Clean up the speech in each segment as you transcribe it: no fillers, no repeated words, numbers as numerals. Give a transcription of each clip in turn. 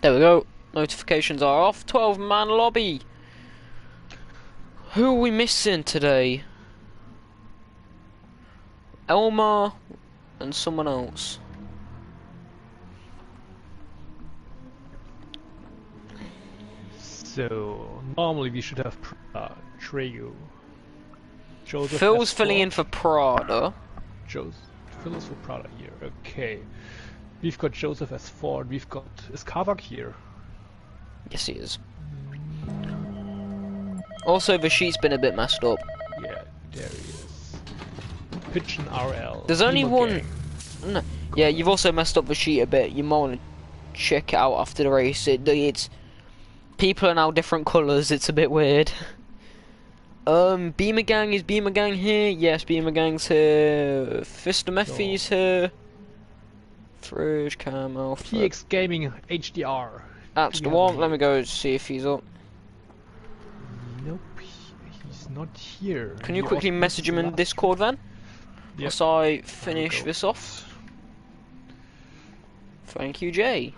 There we go. Notifications are off. 12-man lobby. Who are we missing today? Elmar and someone else. So normally we should have Trago. Joseph Phil's S. filling in for Prada. Phil is for Prada here. Okay. We've got Joseph S. Ford. We've got... Is Kavak here? Yes, he is. Also, the sheet's been a bit messed up. Yeah, there he is. Pigeon RL. There's only Emo one... Gang. No. Yeah, you've also messed up the sheet a bit. You might want to check it out after the race. It's... People are now different colours. It's a bit weird. Beamer Gang, is Beamer Gang here? Yes, Beamer Gang's here. Fister Mephi's here. Fridge, Camo. PX Gaming HDR. That's the one. Let me go see if he's up. Nope, he's not here. Can you quickly message him in Discord then? Yep. As I finish this off. Thank you, Jay.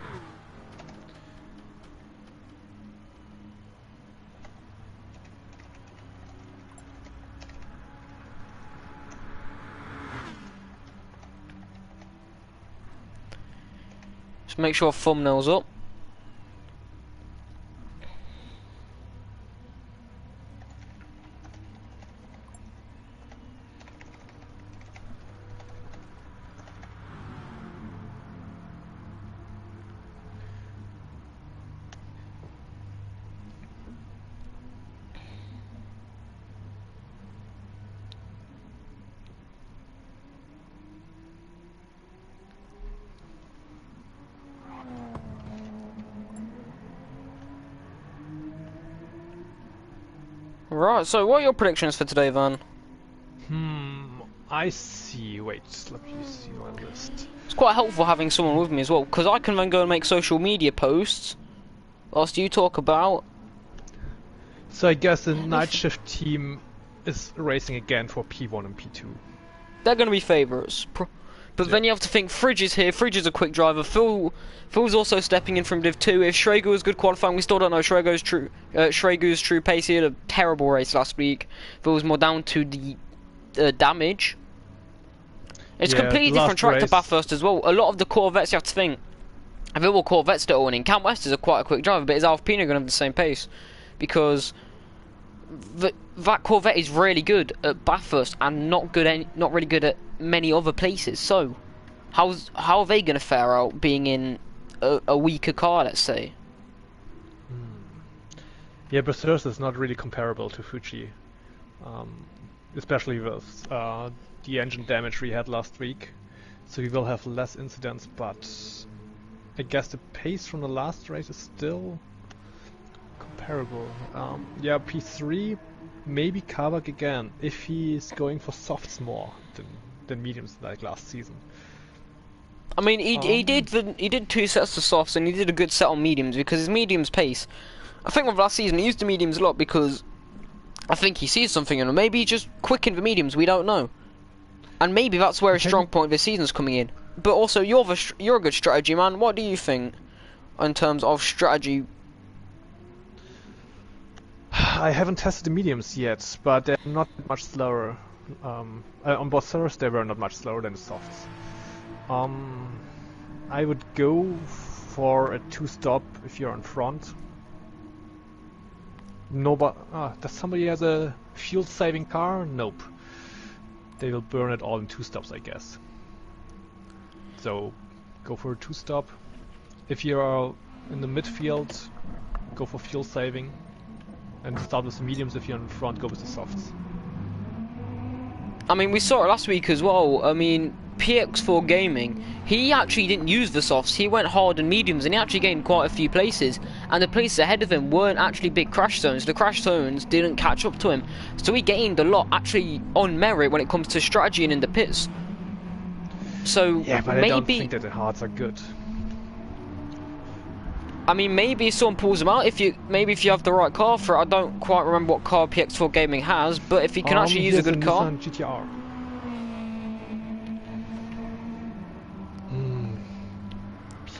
Just make sure thumbnail's up. Right, so what are your predictions for today, Van? I see. Wait, let me see my list. It's quite helpful having someone with me as well, because I can then go and make social media posts whilst you talk about... So I guess the night shift team is racing again for P1 and P2. They're going to be favourites. But then you have to think Fridge is here. Fridge is a quick driver. Phil's also stepping in from Div 2. If Schrager was good qualifying, we still don't know Schrager's true pace. He had a terrible race last week. Phil was more down to the damage. It's a completely different track to Bathurst as well. A lot of the Corvettes, you have to think, if it were Corvettes that are winning, Cam West is quite a quick driver, but is Alpine going to have the same pace? Because that Corvette is really good at Bathurst and not really good at many other places. So, how are they going to fare out being in a weaker car, let's say? Yeah, Bathurst is not really comparable to Fuji, especially with the engine damage we had last week. So we will have less incidents, but I guess the pace from the last race is still comparable. Yeah, P3, maybe Kabak again, if he's going for softs more than mediums like last season. I mean, he did 2 sets of softs and he did a good set on mediums because his mediums pace. I think with last season he used the mediums a lot because I think he sees something in them. Maybe he just quickened the mediums. We don't know. And maybe that's where his strong point this season's coming in. But also, you're a good strategy man. What do you think in terms of strategy? I haven't tested the mediums yet, but they're not much slower. On Bathurst they were not much slower than the softs. I would go for a 2-stop if you're in front. Does somebody has a fuel-saving car? Nope. They will burn it all in 2 stops, I guess. So, go for a 2-stop. If you're in the midfield, go for fuel saving. And start with the mediums. If you're in front, go with the softs. I mean, we saw it last week as well. I mean, PX4 Gaming, he actually didn't use the softs. He went hard and mediums, and he actually gained quite a few places. And the places ahead of him weren't actually big crash zones. The crash zones didn't catch up to him. So he gained a lot, actually, on merit when it comes to strategy and in the pits. So, yeah, but maybe... I don't think that the hards are good. I mean, maybe if someone pulls them out, if you have the right car for it. I don't quite remember what car PX4 Gaming has, but if he can actually use a good car... GTR.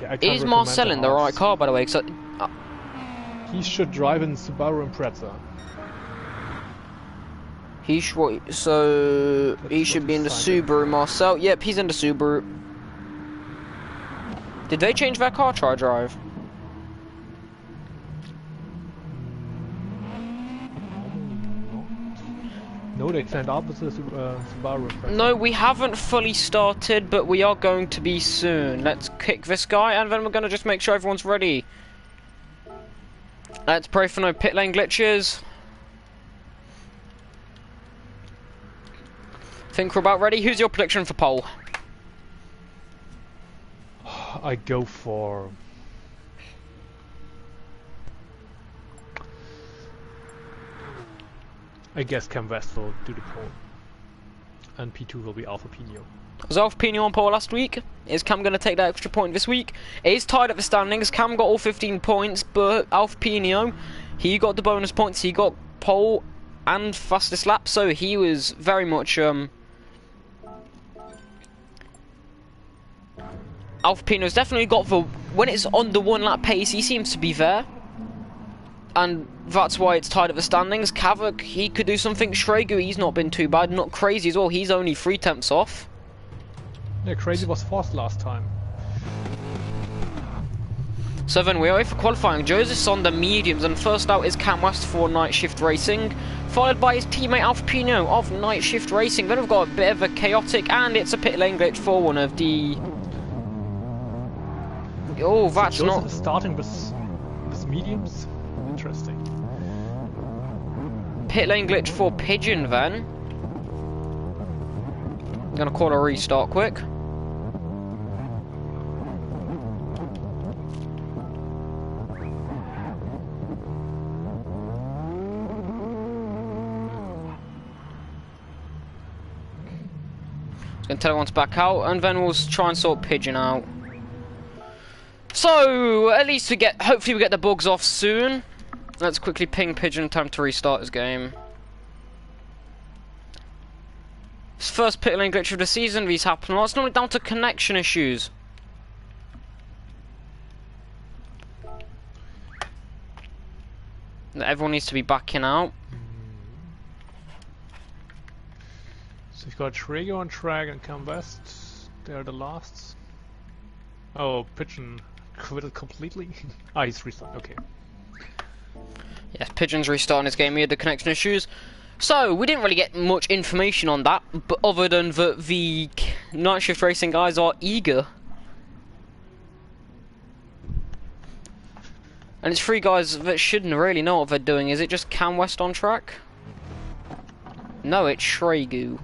Yeah, I can't Is recommend Marcel in the right Haas. car, by the way? 'Cause He should drive in Subaru Impreza. he should be in the Subaru, Marcel. Yep, he's in the Subaru. Did they change their car tri-drive? No, they signed up with the Subaru Impreza. No, we haven't fully started, but we are going to be soon. Let's kick this guy, and then we're going to just make sure everyone's ready. Let's pray for no pit lane glitches. Think we're about ready. Who's your prediction for pole? I go for... I guess Cam West will do the pole. And P2 will be Alfa Pino. Was Alfa Pino on pole last week? Is Cam going to take that extra point this week? It is tied at the standings. Cam got all 15 points, but Alfa Pino, he got the bonus points. He got pole and fastest lap, so he was very much... Alfa Pino's definitely got the... When it's on the 1 lap pace, he seems to be there. And that's why it's tied at the standings. Kavak, he could do something. Shregu, he's not been too bad. Not crazy as well. He's only 3/10 off. Yeah, Crazy was fourth last time. So then we are for qualifying. Joseph's on the mediums, and first out is Cam West for Night Shift Racing, followed by his teammate Alfa Pino of Night Shift Racing. Then we've got a bit of a chaotic, and it's a pit lane glitch for one of the... Oh, that's so Joseph not... is starting with mediums? Interesting. Pit lane glitch for Pigeon then. I'm gonna call a restart quick. Just gonna tell everyone to back out, and then we'll try and sort Pigeon out. So at least hopefully we get the bugs off soon. Let's quickly ping Pigeon, time to restart his game. His first pit lane glitch of the season, these happen a lot. It's normally down to connection issues. Everyone needs to be backing out. So you've got Shrego on track and Cam West. They're the lasts. Oh, Pigeon quit completely? Ah, he's restarted, okay. Yes, Pigeon's restarting his game. He had the connection issues. So, we didn't really get much information on that, but other than that the Night Shift Racing guys are eager. And it's 3 guys that shouldn't really know what they're doing. Is it just Cam West on track? No, it's Shregu.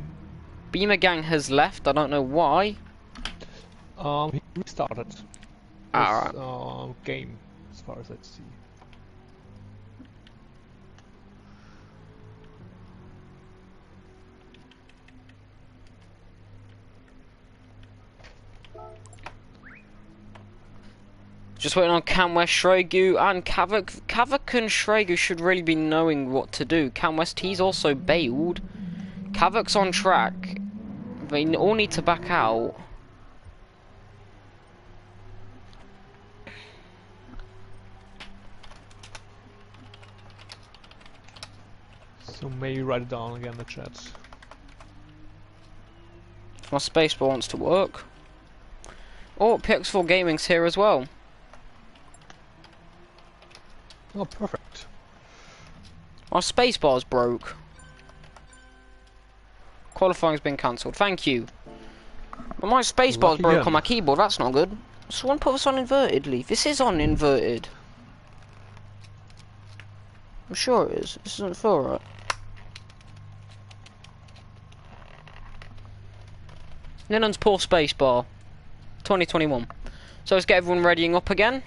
Beamer Gang has left, I don't know why. He restarted his game, as far as I see. Just waiting on Cam West, Shregu, and Kavak. Kavak and Shregu should really be knowing what to do. Cam West, he's also bailed. Kavak's on track. They all need to back out. So maybe write it down again in the chat. My spacebar wants to work. Oh, PX4 Gaming's here as well. Oh, perfect. My spacebar's broke. Qualifying's been cancelled. Thank you. But my spacebar's broke on my keyboard. That's not good. Someone put this on inverted, Leaf. This is on inverted. I'm sure it is. This doesn't feel right. Ninon's poor spacebar. 2021. So let's get everyone readying up again.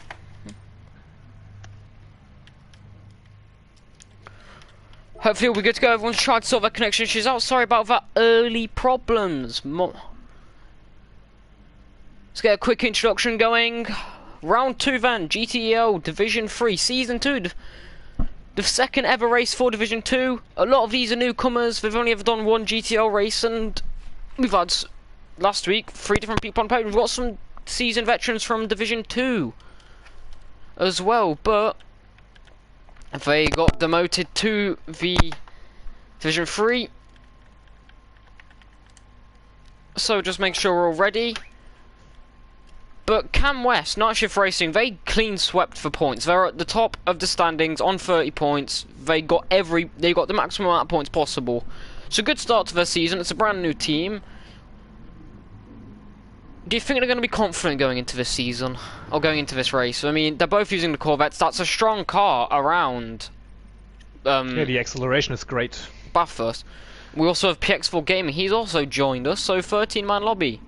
Hopefully we'll be good to go. Everyone's tried to sort their connection issues out. Sorry about that early problems. Let's get a quick introduction going. Round 2 then. GTEL Division 3 Season 2. The second ever race for Division 2. A lot of these are newcomers. They've only ever done one GTL race, and we've had last week 3 different people on podium. We've got some seasoned veterans from Division 2 as well, but they got demoted to the Division 3. So just make sure we're all ready. But Cam West, Night Shift Racing, they clean swept for points. They're at the top of the standings on 30 points. They got the maximum amount of points possible. It's a good start to their season. It's a brand new team. Do you think they're going to be confident going into this season? Or going into this race? I mean, they're both using the Corvettes. That's a strong car around. Yeah, the acceleration is great. Bathurst. We also have PX4 Gaming. He's also joined us. So 13-man lobby.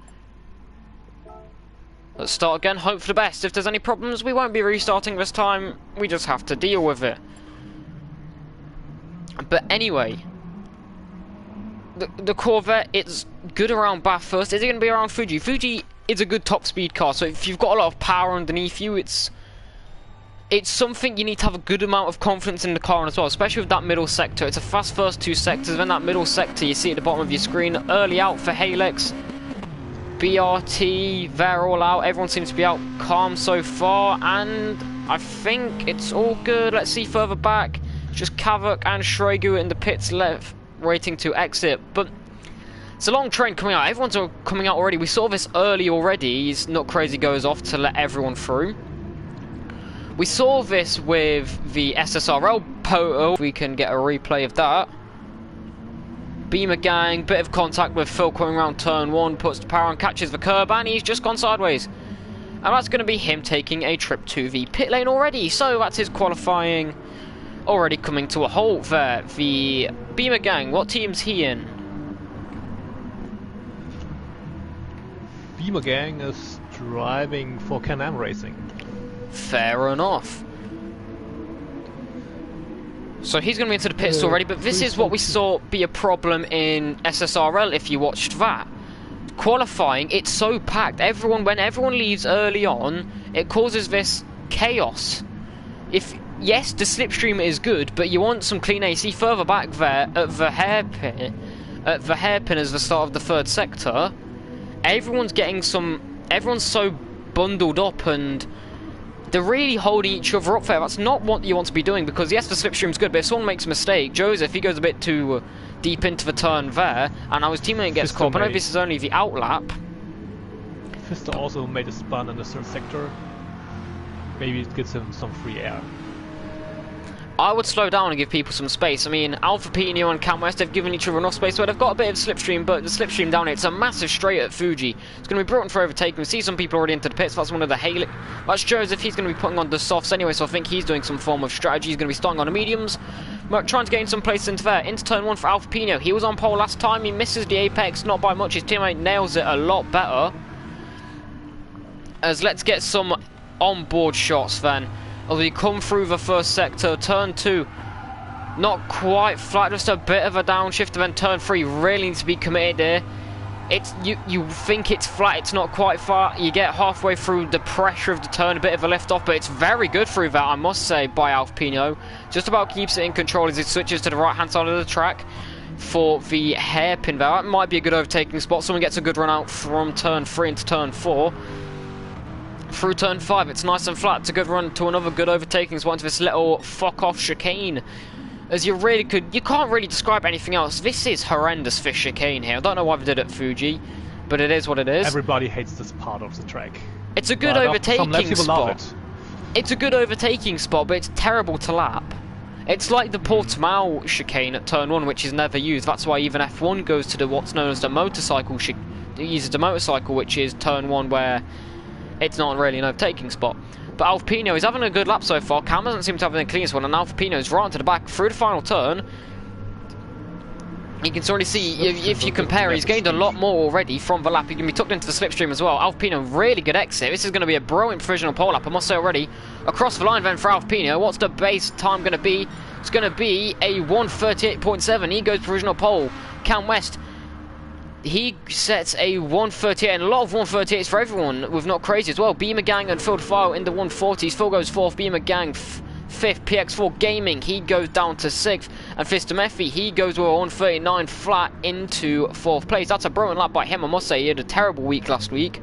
Let's start again. Hope for the best. If there's any problems, we won't be restarting this time. We just have to deal with it. But anyway, the Corvette, it's good around Bathurst. Is it going to be around Fuji? Fuji is a good top speed car, so if you've got a lot of power underneath you, it's something you need to have a good amount of confidence in the car as well, especially with that middle sector. It's a fast first two sectors, then that middle sector you see at the bottom of your screen. Early out for Halix, BRT, they're all out. Everyone seems to be out calm so far, and I think it's all good. Let's see further back. Just Kavak and Shregu in the pits left, waiting to exit. But it's a long train coming out. Everyone's coming out already. We saw this early already. He's not crazy goes off to let everyone through. We saw this with the SSRL Poto. We can get a replay of that. Beamer Gang, bit of contact with Phil coming around turn 1, puts the power on, catches the curb, and he's just gone sideways. And that's going to be him taking a trip to the pit lane already. So that's his qualifying already coming to a halt there. The Beamer Gang, what team's he in? Beamer Gang is driving for Can-Am Racing. Fair enough. So he's going to be into the pits already, but this is what we saw be a problem in SSRL if you watched that. Qualifying, it's so packed. When everyone leaves early on, it causes this chaos. Yes, the slipstream is good, but you want some clean AC further back there at the hairpin. At the hairpin as the start of the third sector. Everyone's so bundled up and they're really holding each other up there. That's not what you want to be doing, because yes, the slipstream's good, but if someone makes a mistake, Joseph, he goes a bit too deep into the turn there, and now his teammate gets caught. I know this is only the outlap. Fister also made a spun in the third sector. Maybe it gives him some free air. I would slow down and give people some space. I mean, Alpha Pino and Cam West have given each other enough space where they've got a bit of slipstream, but the slipstream down here, it's a massive straight at Fuji. It's going to be brought for overtaking. We see some people already into the pits. That's one of the Halix. That's Joseph. He's going to be putting on the softs anyway, so I think he's doing some form of strategy. He's going to be starting on the mediums, trying to gain some place into there. Into turn 1 for Alpha Pino. He was on pole last time. He misses the apex, not by much. His teammate nails it a lot better. As let's get some onboard shots then. As we come through the first sector, turn 2. Not quite flat, just a bit of a downshift, and then turn 3 really needs to be committed here. It's you think it's flat, it's not quite flat. You get halfway through the pressure of the turn, a bit of a lift off, but it's very good through that, I must say, by Alpino. Just about keeps it in control as it switches to the right hand side of the track for the hairpin there. That might be a good overtaking spot. Someone gets a good run out from turn 3 into turn 4. Through turn 5, it's nice and flat. It's a good run to another good overtaking spot into this little fuck off chicane. As you can't really describe anything else. This is horrendous for chicane here. I don't know why they did it at Fuji, but it is what it is. Everybody hates this part of the track. It's a good overtaking spot. It's a good overtaking spot, but it's terrible to lap. It's like the Portimao chicane at turn 1, which is never used. That's why even F1 goes to what's known as the motorcycle uses the motorcycle, which is turn 1, where it's not really an overtaking spot. But Alpino is having a good lap so far. Cam doesn't seem to have the cleanest one, and Alpino is right to the back through the final turn. You can already see, if you compare, he's gained a lot more already from the lap. He can be tucked into the slipstream as well. Alpino, really good exit. This is going to be a brilliant provisional pole lap, I must say already. Across the line then for Alpino. What's the base time going to be? It's going to be a 1:38.7. He goes provisional pole. Cam West, he sets a 1:38, and a lot of 1:38s for everyone with Not Crazy as well. Beamer Gang and Phil File in the 1:40s. Phil goes 4th, Beamer Gang 5th, PX4 Gaming, he goes down to 6th, and Fister Mephi, he goes with a 1:39 flat into 4th place. That's a brilliant lap by him, I must say. He had a terrible week last week.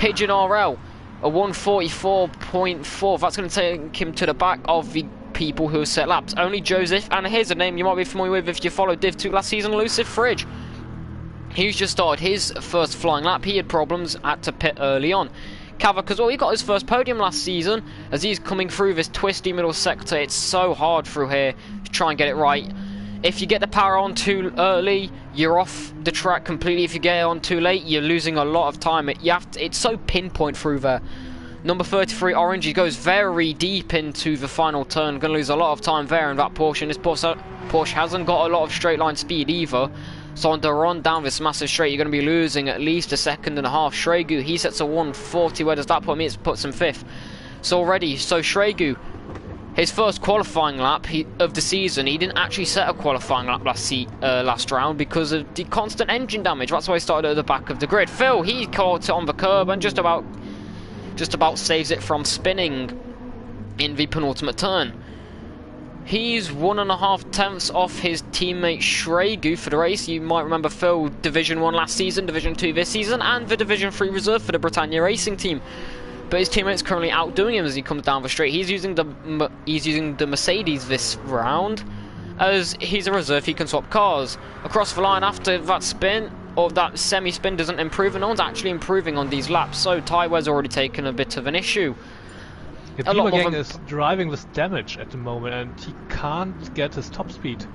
Pigeon RL, a 144.4. That's going to take him to the back of the people who set laps. Only Joseph, and here's a name you might be familiar with if you followed Div 2 last season, Elusive Fridge. He's just started his first flying lap. He had problems, had to pit early on. Cavac as well, he got his first podium last season. As he's coming through this twisty middle sector, it's so hard through here to try and get it right. If you get the power on too early, you're off the track completely. If you get it on too late, you're losing a lot of time. It's so pinpoint through there. Number 33, Orange, he goes very deep into the final turn. Going to lose a lot of time there in that portion. This Porsche hasn't got a lot of straight line speed either. So on the run down this massive straight, you're going to be losing at least a second and a half. Shregu, he sets a 140. Where does that put me? It puts him 5th. So Shregu, his first qualifying lap of the season, he didn't actually set a qualifying lap last round because of the constant engine damage. That's why he started at the back of the grid. Phil, he caught it on the curb and just about saves it from spinning in the penultimate turn. He's 1.5 tenths off his teammate Shregu for the race. You might remember Phil, Division 1 last season, Division 2 this season, and the Division 3 reserve for the Britannia Racing team. But his teammate's currently outdoing him as he comes down the straight. He's using the Mercedes this round. As he's a reserve, he can swap cars. Across the line after that spin, or that semi-spin doesn't improve, and no one's actually improving on these laps, so Taiwe's already taken a bit of an issue. Yeah, Gang is driving with damage at the moment, and he can't get his top speed.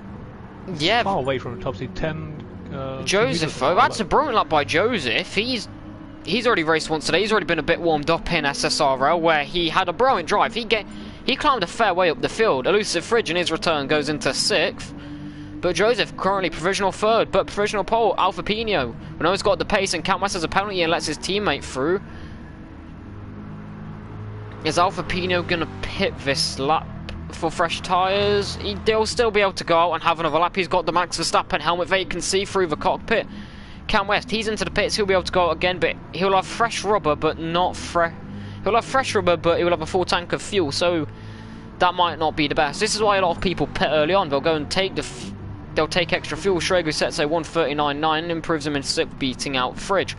He's far away from the top speed, 10 Joseph, though, that's a brilliant lap by Joseph. He's already raced once today. He's already been a bit warmed up in SSRL, where he had a brilliant drive. He climbed a fair way up the field. Elusive Fridge in his return goes into 6th. But Joseph currently provisional 3rd, but provisional pole, Alfa Pino. We know he's got the pace, and Count West has a penalty and lets his teammate through. Is Alfa Pino going to pit this lap for fresh tyres? They'll still be able to go out and have another lap. He's got the Max Verstappen helmet there. You can see through the cockpit. Cam West, he's into the pits. He'll be able to go out again, but he'll have fresh rubber, but not fresh. He'll have fresh rubber, but he'll have a full tank of fuel, so that might not be the best. This is why a lot of people pit early on. They'll go and they'll take extra fuel. Shregu sets a 139.9, improves him in 6th, beating out Fridge.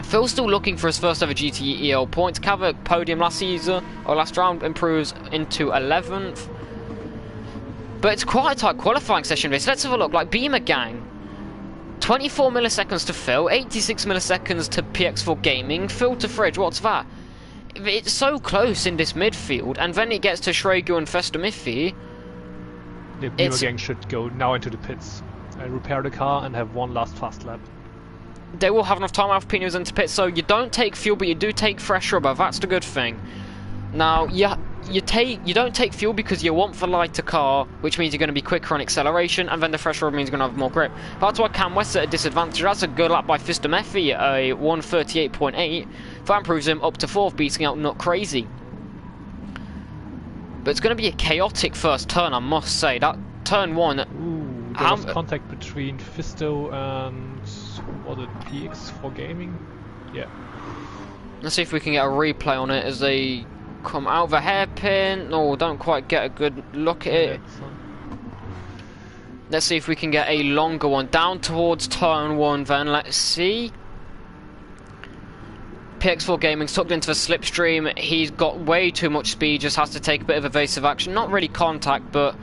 Phil's still looking for his first ever GTEL points. Cavac podium last season, or last round, improves into 11th. But it's quite a tight qualifying session this. Let's have a look. Like Beamer Gang, 24 milliseconds to Phil, 86 milliseconds to PX4 Gaming, Phil to Fridge, what's that? It's so close in this midfield, and then it gets to Shregu and Festa Miffy. The Beamer Gang should go now into the pits and repair the car and have one last fast lap. They will have enough time after Pino's into pit, so you don't take fuel, but you do take fresh rubber. That's the good thing. Now, you don't take fuel because you want the lighter car, which means you're going to be quicker on acceleration, and then the fresh rubber means you're going to have more grip. That's why Cam West's at a disadvantage. That's a good lap by Fista Meffy at a 138.8. That improves him up to 4th, beating out Not Crazy. But it's going to be a chaotic first turn, I must say. That turn 1... Ooh, there was contact between Fisto and... was it PX4 Gaming? Yeah. Let's see if we can get a replay on it as they come out of the hairpin. No, don't quite get a good look at it. Let's see if we can get a longer one. Down towards turn 1 then, let's see. PX4 Gaming's tucked into the slipstream. He's got way too much speed, just has to take a bit of evasive action. Not really contact, but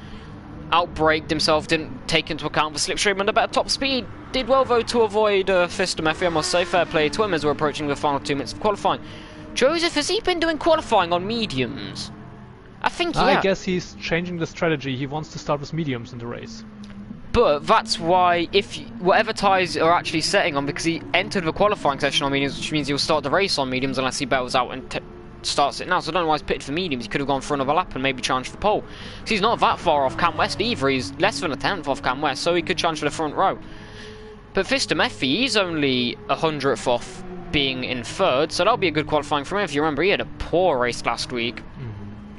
outbraked himself, didn't take into account the slipstream and a better top speed. Did well though to avoid Fista Meffy, I must say. Fair play to him as we're approaching the final 2 minutes of qualifying. Joseph, has he been doing qualifying on mediums? I think, yeah. I guess he's changing the strategy. He wants to start with mediums in the race. But that's why, whatever tyres are actually setting on, because he entered the qualifying session on mediums, which means he'll start the race on mediums unless he bails out and starts it now. So I don't know why he's pitted for mediums. He could have gone for another lap and maybe challenged for pole. Because he's not that far off Cam West either. He's less than a tenth off Cam West, so he could challenge for the front row. But Fista Meffy, he's only 100th off being in 3rd, so that'll be a good qualifying for him. If you remember, he had a poor race last week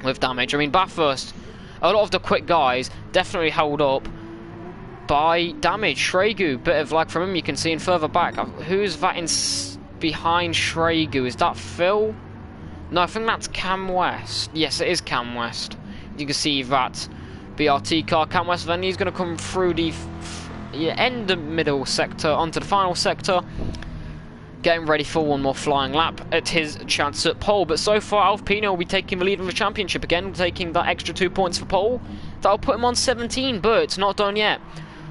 with damage. I mean, Bathurst, a lot of the quick guys definitely held up by damage. Shregu, bit of lag from him, you can see in further back. Who's that behind Shregu? Is that Phil? No, I think that's Cam West. Yes, it is Cam West. You can see that BRT car. Cam West, then he's going to come through the end of middle sector onto the final sector. getting ready for one more flying lap at his chance at pole. But so far, Alpine will be taking the lead in the championship again, taking that extra 2 points for pole. That'll put him on 17, but it's not done yet.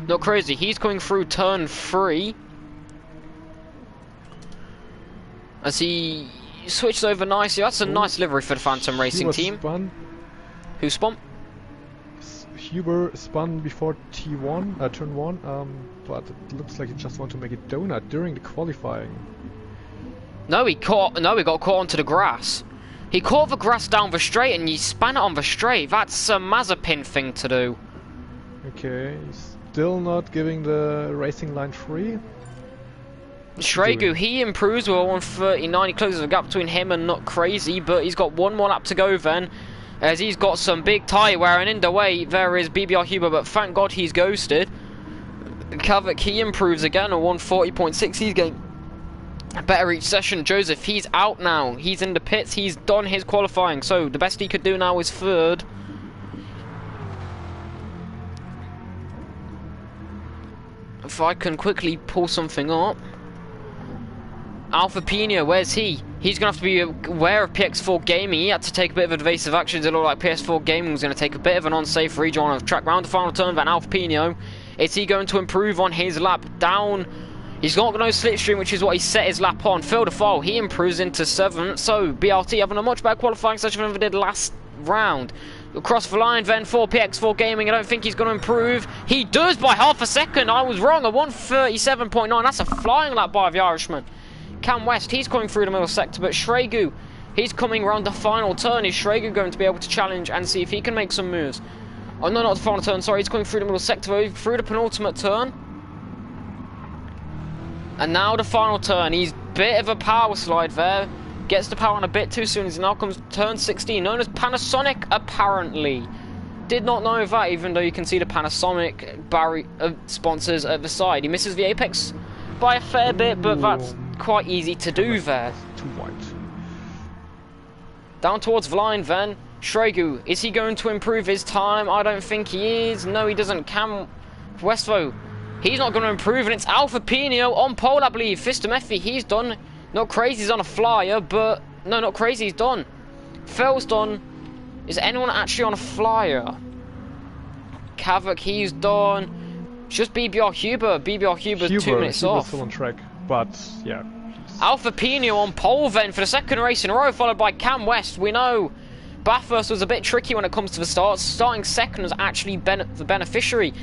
Not crazy. He's coming through turn 3 as he switched over nicely. That's a nice livery for the Phantom Racing team. Spun. Who spun? Huber spun before T1, turn 1, but it looks like he just wanted to make a donut during the qualifying. No, he got caught onto the grass. He caught the grass down the straight and he span it on the straight. That's a Mazepin thing to do. Okay, he's still not giving the racing line free. Shregu, he improves with 139. He closes the gap between him and Not Crazy, but he's got one more lap to go then, as he's got some big tyre wear, and in the way there is BBR Huber, but thank God he's ghosted. Kavak, he improves again on 140.6. He's getting better each session. Joseph, he's out now. He's in the pits. He's done his qualifying, so the best he could do now is third. If I can quickly pull something up. Alpha Pino, where's he? He's going to have to be aware of PX4 Gaming. He had to take a bit of evasive actions. It looked like PS4 Gaming was going to take a bit of an unsafe rejoin of track round the final turn. Then Alpha Pino, is he going to improve on his lap down? He's not going to slipstream, which is what he set his lap on. Phil DeFall, he improves into 7th. So BRT having a much better qualifying session than they did last round. Across the line then for PX4 Gaming. I don't think he's going to improve. He does by half a second. I was wrong. A 137.9. That's a flying lap by the Irishman. Cam West, he's coming through the middle sector, but Shregu, he's coming around the final turn. Is Shregu going to be able to challenge and see if he can make some moves? Oh, no, not the final turn, sorry. He's coming through the middle sector, through the penultimate turn. And now the final turn. He's a bit of a power slide there. Gets the power on a bit too soon as he now comes turn 16, known as Panasonic, apparently. Did not know that, even though you can see the Panasonic sponsors at the side. He misses the apex by a fair bit, but that's quite easy to do there. Too wide. Down towards the line then. Shregu, is he going to improve his time? I don't think he is. No, he doesn't. Cam Westvo, he's not going to improve, and it's Alpha Pino on pole, I believe. Fistamefi, he's done. Not Crazy's on a flyer, but no, Not Crazy's done. Phil's done. Is anyone actually on a flyer? Kavak, he's done. It's just BBR Huber. BBR Huber's 2 minutes off. Still on track, but yeah. Alpha Pino on pole then for the second race in a row, followed by Cam West. We know Bathurst was a bit tricky when it comes to the starts. Starting second was actually the beneficiary.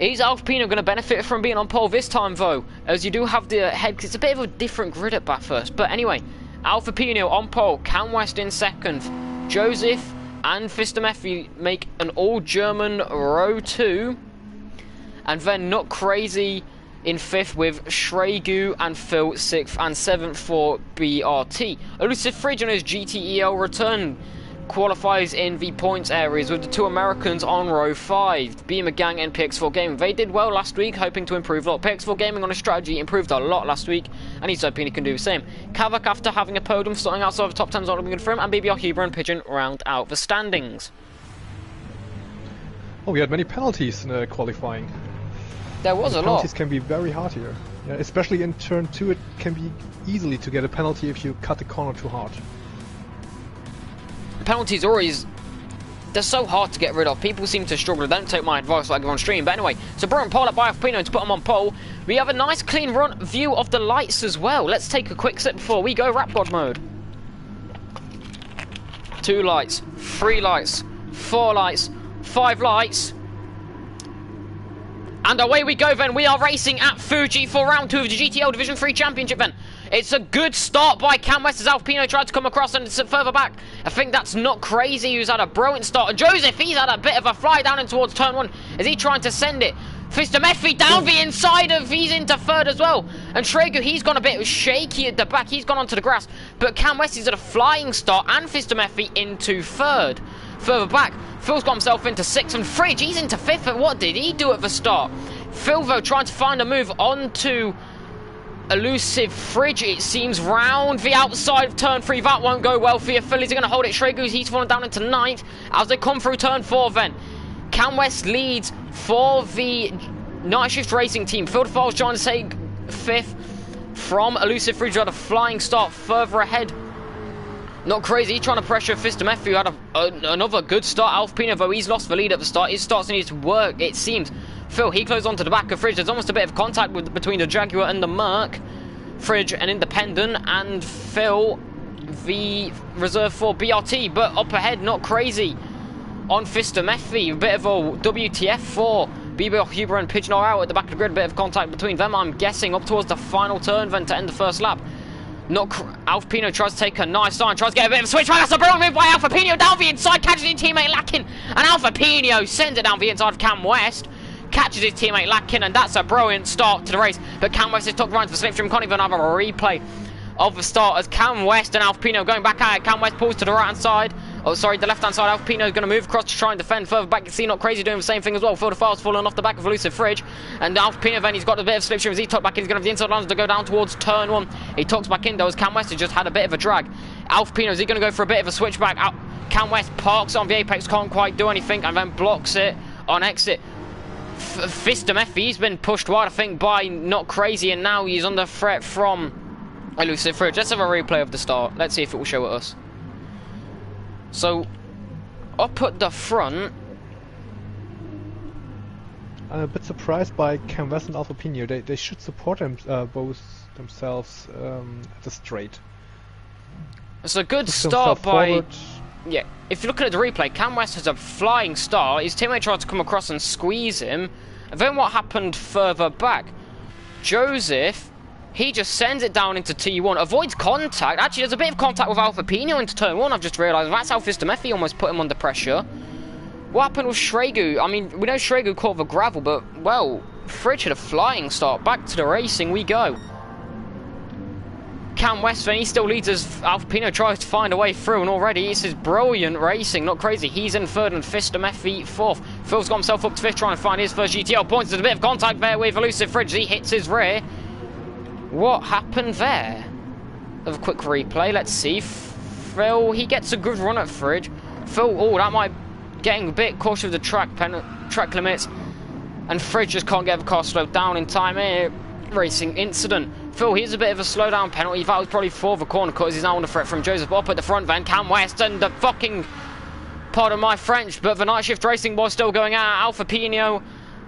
Is Alpha Pino going to benefit from being on pole this time, though? As you do have the head, because it's a bit of a different grid at Bathurst. But anyway, Alpha Pino on pole, Cam West in second. Joseph and Fistamefi make an all-German row 2. And then Not Crazy in 5th with Shregu and Phil 6th and 7th for BRT. Elusive Fridge on his GTEL return qualifies in the points areas with the 2 Americans on row 5. Beamer Gang and PX4 Gaming. They did well last week, hoping to improve a lot. PX4 Gaming on a strategy improved a lot last week, and he's hoping he can do the same. Kavak, after having a podium starting outside the top 10, is not looking good for him, and BBR Huber and Pigeon round out the standings. Oh, we had many penalties in qualifying. There was a lot. Penalties can be very hard here. Yeah, especially in turn 2, it can be easily to get a penalty if you cut the corner too hard. Penalties always, they're so hard to get rid of. People seem to struggle. Don't take my advice like on stream. But anyway, so Brian pole up by Pino to put him on pole. We have a nice clean run view of the lights as well. Let's take a quick sip before we go Rap God mode. 2 lights, 3 lights, 4 lights, 5 lights. And away we go then. We are racing at Fuji for round 2 of the GTEL Division 3 Championship then. It's a good start by Cam West as Alpha Pino tried to come across, and it's further back. I think that's Not Crazy who's had a brilliant start. And Joseph, he's had a bit of a fly down in towards turn 1. Is he trying to send it? Fistamefi down the inside of, he's into 3rd as well. And Shregu, he's gone a bit shaky at the back. He's gone onto the grass. But Cam West is at a flying start, and Fistamefi into 3rd. Further back, Phil's got himself into 6th, and Fridge, he's into 5th. And what did he do at the start? Phil, though, trying to find a move onto Elusive Fridge, it seems, round the outside of turn 3. That won't go well for you. Phillies are going to hold it. Shregu, he's fallen down into 9th as they come through turn 4 then. Cam West leads for the Night Shift Racing team. Phil DeFall's trying to take 5th. from Elusive Fridge, who had a flying start further ahead. Not crazy, trying to pressure Fistum F, who had another good start. Alpha Pino, though he's lost the lead at the start, his starts need to work, it seems. Phil, he closed onto the back of Fridge. There's almost a bit of contact between the Jaguar and the Merc. Fridge, an independent, and Phil, the reserve for BRT. But up ahead, not crazy. On Fistum Effie, a bit of a WTF for BBL Huber and Pigeon are out at the back of the grid. A bit of contact between them, I'm guessing, up towards the final turn then to end the first lap. Alpha Pino tries to take a nice line, tries to get a bit of a switch. That's a brilliant move by Alpha Pino down the inside, catches his teammate Lakin, and Alpha Pino sends it down the inside of Cam West, catches his teammate Lakin, and that's a brilliant start to the race. But Cam West is tucked around to the slipstream, can't even have a replay of the start as Cam West and Alpha Pino going back at it. Cam West pulls to the right hand side. Oh, sorry, the left-hand side. Alpha Pino is going to move across to try and defend further back. You see, not crazy doing the same thing as well. Phil the File's falling off the back of Elusive Fridge. And Alpha Pino then, he's got a bit of slipstream as he tucked back in. He's going to have the inside lines to go down towards turn 1. He tucks back in though as Cam West has just had a bit of a drag. Alpha Pino, is he going to go for a bit of a switchback? Cam West parks on the apex, can't quite do anything, and then blocks it on exit. Fistum F, he's been pushed wide, I think, by Not Crazy, and now he's under threat from Elusive Fridge. Let's have a replay of the start. Let's see if it will show it us. So, up at the front, I'm a bit surprised by Cam West and Alpha Pino. They should support both themselves at the straight. It's a good Push start by... forward. Yeah, if you're looking at the replay, Cam West has a flying start. His teammate tried to come across and squeeze him. And then what happened further back? Joseph, he just sends it down into T1, avoids contact. Actually, there's a bit of contact with Alpha Pino into turn 1, I've just realised. That's how Fistum Effie almost put him under pressure. What happened with Shregu? I mean, we know Shregu caught the gravel, but, well, Fridge had a flying start. Back to the racing we go. Cam West, then he still leads as Alpha Pino tries to find a way through, and already this is brilliant racing, Not Crazy. He's in third and Fistum Effie fourth. Phil's got himself up to fifth, trying to find his first GTEL points. There's a bit of contact there with Elusive Fridge. He hits his rear. What happened there? Have a quick replay, let's see. Phil, he gets a good run at Fridge. Phil, oh, that might getting a bit cautious with the track limits. And Fridge just can't get the car slowed down in time here. Racing incident. Phil, here's a bit of a slowdown penalty. That was probably for the corner cut, he's now under threat from Joseph. Up at the front then, Cam West and the fucking... Pardon my French, but the night shift racing was still going out. Alpha Pino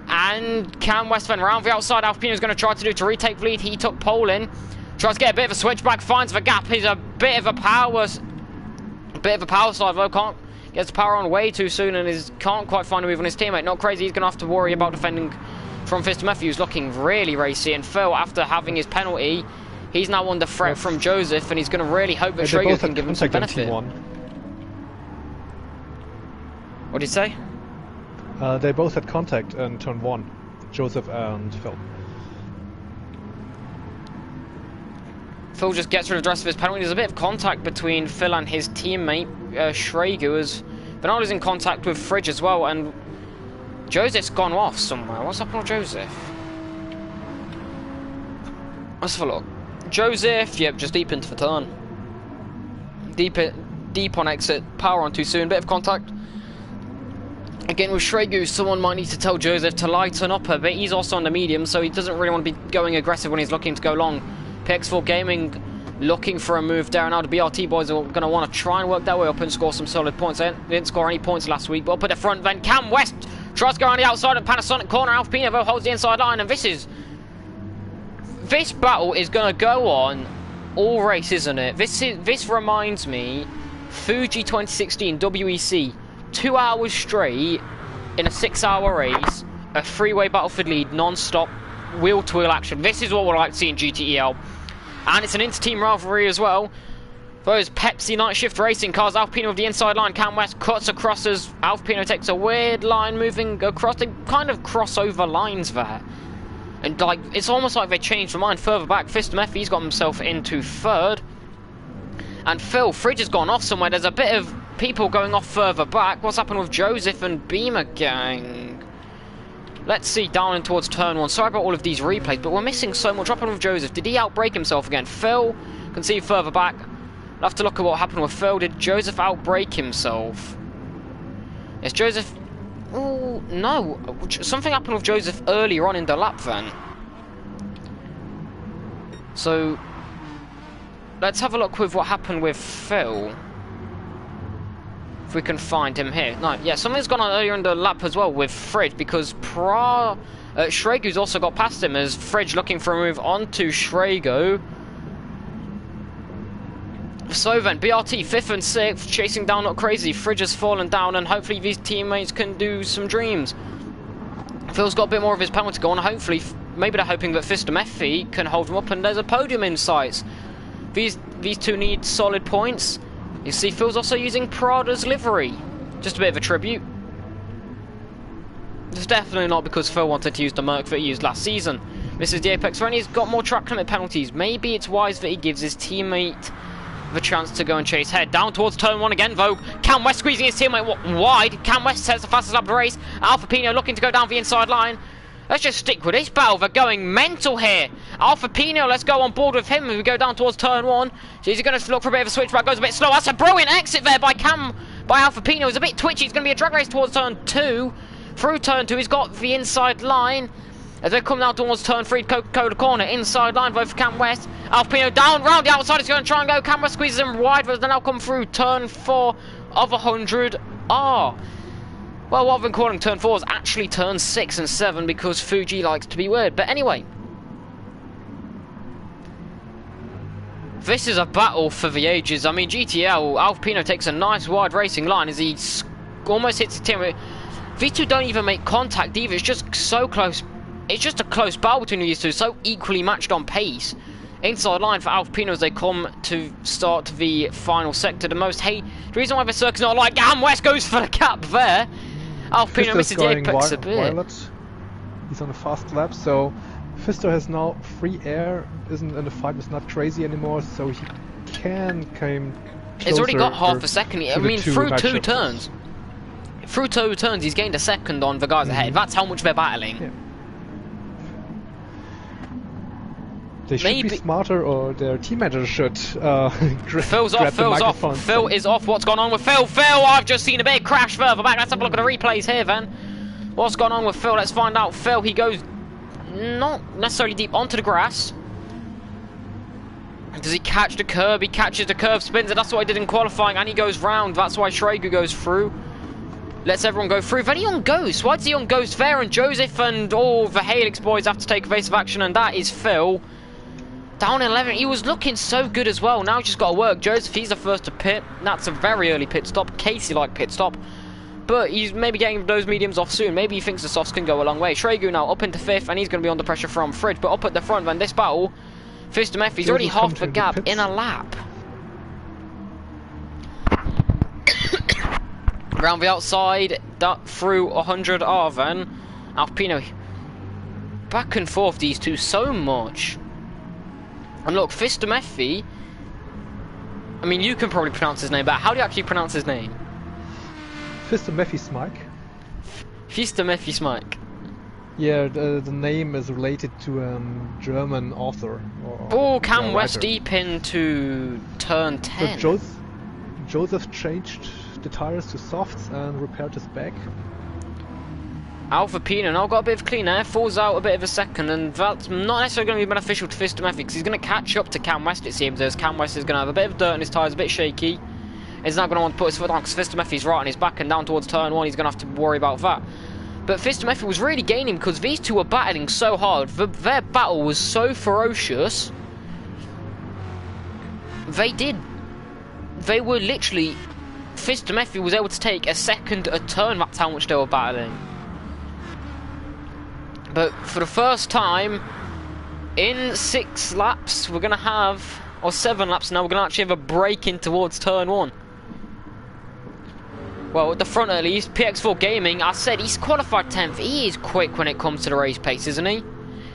and Cam West then round the outside. Alpha Pino is going to try to retake the lead. He took pole in. Tries to get a bit of a switchback, finds the gap. He's a bit of a power slide though. Gets the power on way too soon and can't quite find a move on his teammate. Not Crazy, he's going to have to worry about defending from Fistum Effie, who's looking really racy. And Phil, after having his penalty, he's now under threat from Joseph, and he's going to really hope that Schrager can give him some benefit. What did he say? They both had contact in turn 1, Joseph and Phil. Phil just gets rid of the rest of his penalty. There's a bit of contact between Phil and his teammate, Schrager, as Bernal is in contact with Fridge as well, and Joseph's gone off somewhere. What's happened with Joseph? Let's have a look. Joseph, yep, just deep into the turn. Deep on exit, power on too soon, bit of contact. Again with Shregu, someone might need to tell Joseph to lighten up a bit. He's also on the medium, so he doesn't really want to be going aggressive when he's looking to go long. PX4 Gaming looking for a move there. Now the BRT boys are going to want to try and work their way up and score some solid points. They didn't score any points last week, but up at the front then, Cam West tries to go around the outside of Panasonic corner. Alpha Pino holds the inside line, and this battle is going to go on all race, isn't it? This reminds me, Fuji 2016 WEC, 2 hours straight in a 6-hour race, a three-way battlefield lead, non-stop, wheel-to-wheel action. This is what we're like to see in GTEL. And it's an inter-team rivalry as well. Those Pepsi night shift racing cars. Alpha Pino with the inside line. Cam West cuts across as Alpha Pino takes a weird line moving across. They kind of cross over lines there. And like, it's almost like they changed their mind further back. Fistum F, he's got himself into third. And Phil, Fridge has gone off somewhere. There's a bit of people going off further back. What's happened with Joseph and Beamer Gang? Let's see, down and towards turn 1. Sorry about all of these replays, but we're missing so much. What happened with Joseph? Did he outbrake himself again? Phil can see further back. I'll have to look at what happened with Phil. Did Joseph outbrake himself? Yes, Joseph... Oh, no. Something happened with Joseph earlier on in the lap then. So let's have a look with what happened with Phil. If we can find him here. No, yeah, something's gone on earlier in the lap as well with Fridge, because Schragu's also got past him as Fridge looking for a move onto Schrago. So then, BRT 5th and 6th, chasing down not crazy. Fridge has fallen down, and hopefully these teammates can do some dreams. Phil's got a bit more of his penalty to go on. Hopefully, maybe they're hoping that Fistamefi can hold them up, and there's a podium in sight. These two need solid points. You see, Phil's also using Prada's livery. Just a bit of a tribute. It's definitely not because Phil wanted to use the Merc that he used last season. This is the Apex run. He's got more track limit penalties. Maybe it's wise that he gives his teammate the chance to go and chase head. Down towards turn 1 again, though. Cam West squeezing his teammate wide. Cam West says the fastest lap of the race. Alpha Pino looking to go down the inside line. Let's just stick with this battle. They're going mental here. Alpha Pino, let's go on board with him as we go down towards turn 1. So he's going to look for a bit of a switchback. Goes a bit slow. That's a brilliant exit there by Alpha Pino. It's a bit twitchy. It's going to be a drag race towards turn 2. Through turn 2, he's got the inside line. As they come down towards turn 3, Coca-Cola corner, inside line, vote for Cam West. Alpha Pino down, round the outside, he's going to try and go. Cam West squeezes him wide, but they now come through turn 4 of 100R. Well, what I've been calling turn 4 is actually turn 6 and 7 because Fuji likes to be weird. But anyway, this is a battle for the ages. I mean, GTEL, Alpha Pino takes a nice wide racing line as he almost hits his team. These two don't even make contact either. It's just so close. It's just a close battle between these two, so equally matched on pace. Inside line for Alpha Pino as they come to start the final sector. The reason why the circuit's not like Cam West goes for the cap there. Alpha Pino misses the apex a bit. Violet. He's on a fast lap, so Fisto has now free air, isn't in the fight, is not crazy anymore, so he can come closer. He's already got half a second. I mean, through 2 turns. Through 2 turns, he's gained a second on the guys ahead. That's how much they're battling. Yeah. They should be smarter, or their team manager should Phil's off. Phil is off. What's gone on with Phil? Phil, I've just seen a big crash further back. Let's have a look at the replays here then. What's gone on with Phil? Let's find out. Phil, he goes not necessarily deep onto the grass. Does he catch the curb? He catches the curb, spins it. That's what he did in qualifying, and he goes round. That's why Schrager goes through. Lets everyone go through. Then he on Ghost. Why does he on Ghost there? And Joseph and all the Helix boys have to take evasive action, and that is Phil. Down 11, he was looking so good as well. Now he's just got to work. Joseph, he's the first to pit. That's a very early pit stop. Casey-like pit stop. But he's maybe getting those mediums off soon. Maybe he thinks the softs can go a long way. Schragu now up into 5th, and he's going to be under pressure from Fridge. But up at the front, then this battle, Fistamefi, he's already halved the gap in a lap. Around the outside, through 100R then. Alpino. Back and forth, these two, so much. And look, Fistamefi, I mean, you can probably pronounce his name, but how do you actually pronounce his name? Fistamefi Smike. Fistamefi Smike. Yeah, the name is related to a German author. Oh, Cam West deep into turn 10. So Joseph changed the tires to softs and repaired his back. Alpha Pino now got a bit of clean air, falls out a bit of a second, and that's not necessarily going to be beneficial to Fistamefi because he's going to catch up to Cam West, it seems, as Cam West is going to have a bit of dirt in his tyres, a bit shaky. He's not going to want to put his foot on because Fistamefi's right on his back and down towards turn 1, he's going to have to worry about that. But Fistamefi was really gaining because these two were battling so hard. Their battle was so ferocious. They were literally... Fistamefi was able to take a second a turn, that's how much they were battling. But for the first time in 6 laps, we're going to have, or 7 laps now, we're going to actually have a break in towards turn 1. Well, at the front at least, PX4 Gaming, I said he's qualified 10th. He is quick when it comes to the race pace, isn't he?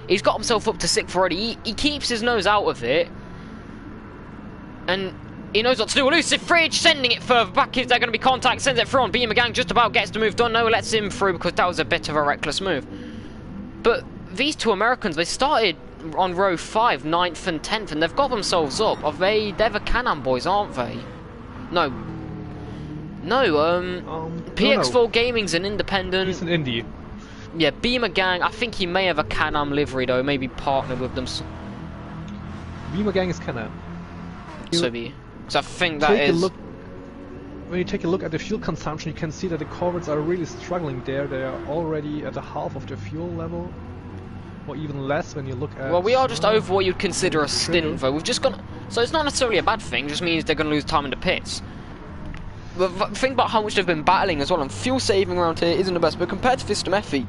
He's got himself up to 6th already. He keeps his nose out of it. And he knows what to do. Elusive Fridge sending it further back. Is there going to be contact? Sends it through on Beamer Gang. Just about gets the move done. No, lets him through because that was a bit of a reckless move. But these two Americans, they started on row 5, 9th and 10th, and they've got themselves up. They're the Can-Am boys, aren't they? No, PX4 no. Gaming's an independent. He's an indie. Yeah, Beamer Gang, I think he may have a Can-Am livery though, maybe partnered with them. Beamer Gang is kinda... So be. Because I think that is... When you take a look at the fuel consumption, you can see that the Corvettes are really struggling there. They are already at a half of their fuel level, or even less when you look at... Well, we are just over what you'd consider a stint, though. We've just gone... So it's not necessarily a bad thing, it just means they're going to lose time in the pits. But think about how much they've been battling as well, and fuel saving around here isn't the best, but compared to System Effie,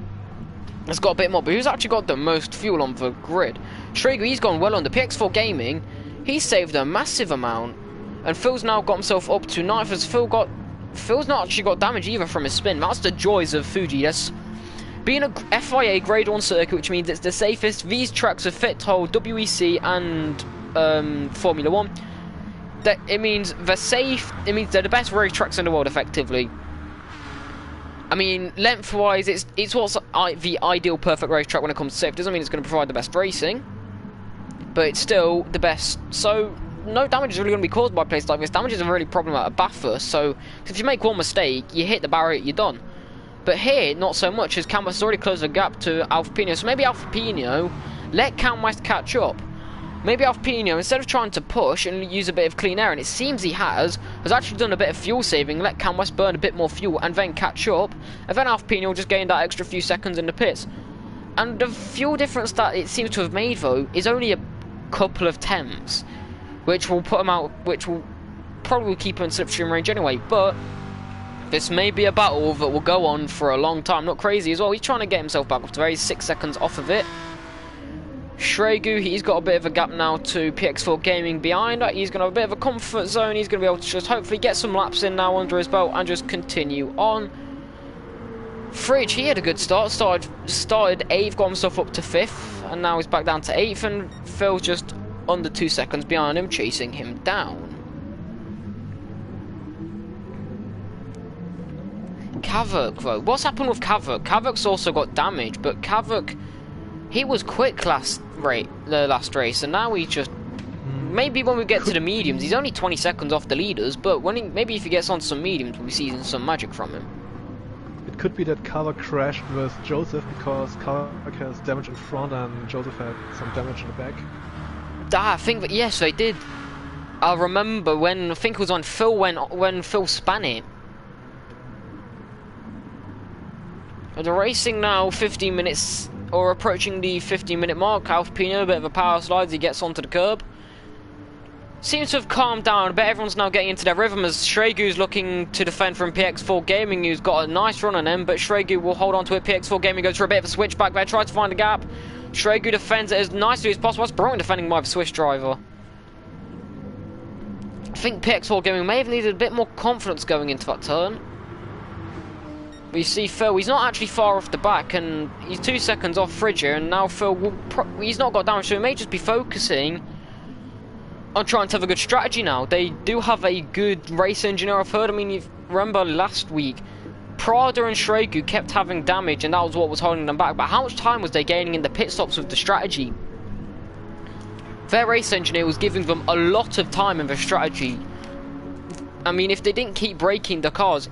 it's got a bit more, but who's actually got the most fuel on the grid? Schrager, he's gone well on the PX4 Gaming, he's saved a massive amount, and Phil's now got himself up to 9th, as Phil's not actually got damage either from his spin. That's the joys of Fuji, yes. Being a FIA Grade 1 circuit, which means it's the safest, these tracks are fit to hold WEC and Formula 1. That it means they're safe, it means they're the best race tracks in the world, effectively. I mean, length-wise, it's what's the ideal perfect racetrack when it comes to safety. Doesn't mean it's going to provide the best racing, but it's still the best. So no damage is really going to be caused by places like this. Damage isn't really a problem at a Bathurst, so if you make one mistake, you hit the barrier, you're done. But here, not so much, as Cam West has already closed the gap to Alfa Pino. So maybe Alfa Pino let Cam West catch up. Maybe Alfa Pino, instead of trying to push and use a bit of clean air, and it seems he has actually done a bit of fuel saving, let Cam West burn a bit more fuel and then catch up, and then Alfa Pino just gained that extra few seconds in the pits. And the fuel difference that it seems to have made, though, is only a couple of tenths, which will put him out, which will probably keep him in slipstream range anyway. But this may be a battle that will go on for a long time. Not crazy as well. He's trying to get himself back up to there. He's 6 seconds off of it. Shregu, he's got a bit of a gap now to PX4 Gaming behind. He's going to have a bit of a comfort zone. He's going to be able to just hopefully get some laps in now under his belt and just continue on. Fridge, he had a good start. Started 8th, got himself up to 5th, and now he's back down to 8th, and Phil's just under 2 seconds behind him, chasing him down. Kavuk, though. What's happened with Kavuk? Kavuk's also got damage, but Kavuk, he was quick the last race, and now he's just... Maybe when we get to the mediums, he's only 20 seconds off the leaders, but when maybe if he gets on some mediums, we'll be seeing some magic from him. It could be that Kavuk crashed with Joseph, because Kavuk has damage in front and Joseph had some damage in the back. I think that, yes, they did. I remember when, I think it was on Phil, when Phil span it. The racing now 15 minutes, or approaching the 15-minute mark. Alfa Pino, a bit of a power slide as he gets onto the curb. Seems to have calmed down, but everyone's now getting into their rhythm as Shregu's looking to defend from PX4 Gaming, who's got a nice run on him, but Shregu will hold on to it. PX4 Gaming goes for a bit of a switchback there, tries to find a gap. Shregu defends it as nicely as possible. That's brilliant defending by the Swiss driver. I think PX4 Gaming may have needed a bit more confidence going into that turn. We see Phil, he's not actually far off the back, and he's 2 seconds off Fridge here, and now Phil will he's not got damage, so he may just be focusing on trying to have a good strategy now. They do have a good race engineer, I've heard. I mean, you remember last week, Prada and Shregu kept having damage, and that was what was holding them back. But how much time was they gaining in the pit stops with the strategy? Their race engineer was giving them a lot of time in their strategy. I mean, if they didn't keep breaking the cars,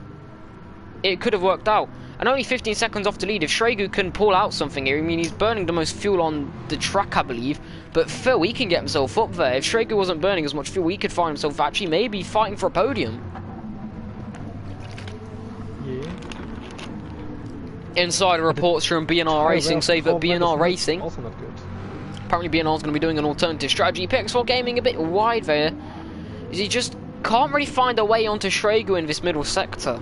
it could have worked out. And only 15 seconds off the lead. If Shregu can pull out something here, I mean, he's burning the most fuel on the track, I believe. But Phil, he can get himself up there. If Shregu wasn't burning as much fuel, he could find himself actually maybe fighting for a podium. Yeah. Insider reports from BNR Racing say that BNR Racing... Also not good. Apparently BNR is going to be doing an alternative strategy. PX4 Gaming a bit wide there. As he just can't really find a way onto Shregu in this middle sector.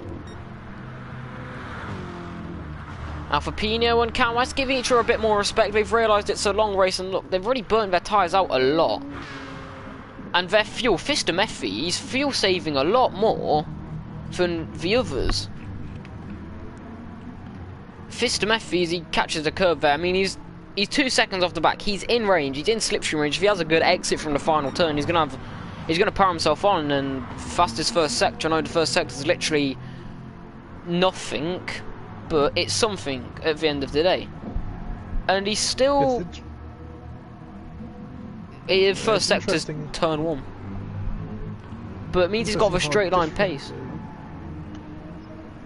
Alfa Pino and Cam West giving each other a bit more respect. They've realised it's a long race, and look, they've really burnt their tyres out a lot. And their fuel, Fistum Effie, is fuel saving a lot more than the others. Fistum Effie, as he catches the curve there, I mean, he's 2 seconds off the back. He's in range, he's in slipstream range. If he has a good exit from the final turn, he's gonna power himself on, and fastest first sector. I know the first sector is literally nothing, but it's something at the end of the day. And he's still... first sector's turn 1. But it means he's got a straight line pace.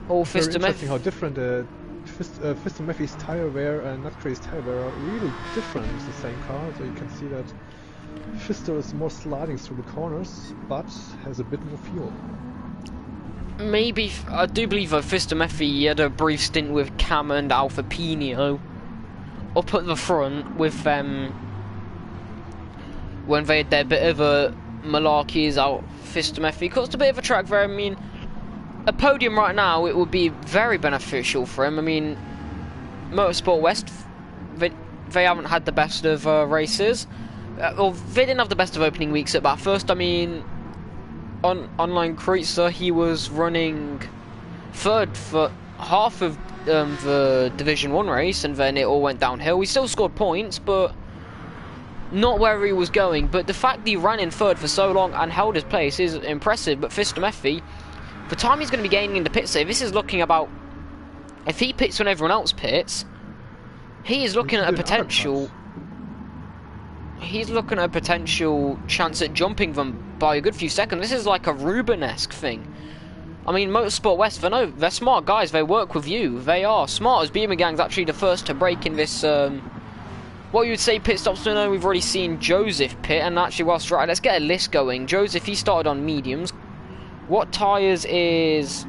Oh, Fistum Effie. How different Fistum Effie's tyre wear and Nutcrazy's tyre wear are really different with the same car, so you can see that Fisto is more sliding through the corners, but has a bit more fuel. Maybe, I do believe though Fisto Meffi had a brief stint with Cam and Alfa Pino up at the front with them when they had their bit of a malarkeys out. Fisto Meffi caused a bit of a track there. I mean, a podium right now, it would be very beneficial for him. I mean, Motorsport West, they haven't had the best of races. Well, they didn't have the best of opening weeks at Bathurst. I mean, on Online Cruiser, he was running third for half of the Division 1 race, and then it all went downhill. He still scored points, but not where he was going. But the fact that he ran in third for so long and held his place is impressive. But Fisto Meffi, the time he's going to be gaining in the pit save, this is looking about, if he pits when everyone else pits, he is looking at a potential. He's looking at a potential chance at jumping them by a good few seconds. This is like a Ruben-esque thing. I mean, Motorsport West, they're smart guys. They work with you. They are smart, as Beamer Gang's actually the first to break in this, what you would say pit stops. No, we've already seen Joseph pit, and actually whilst right, let's get a list going. Joseph, he started on mediums. What tyres is...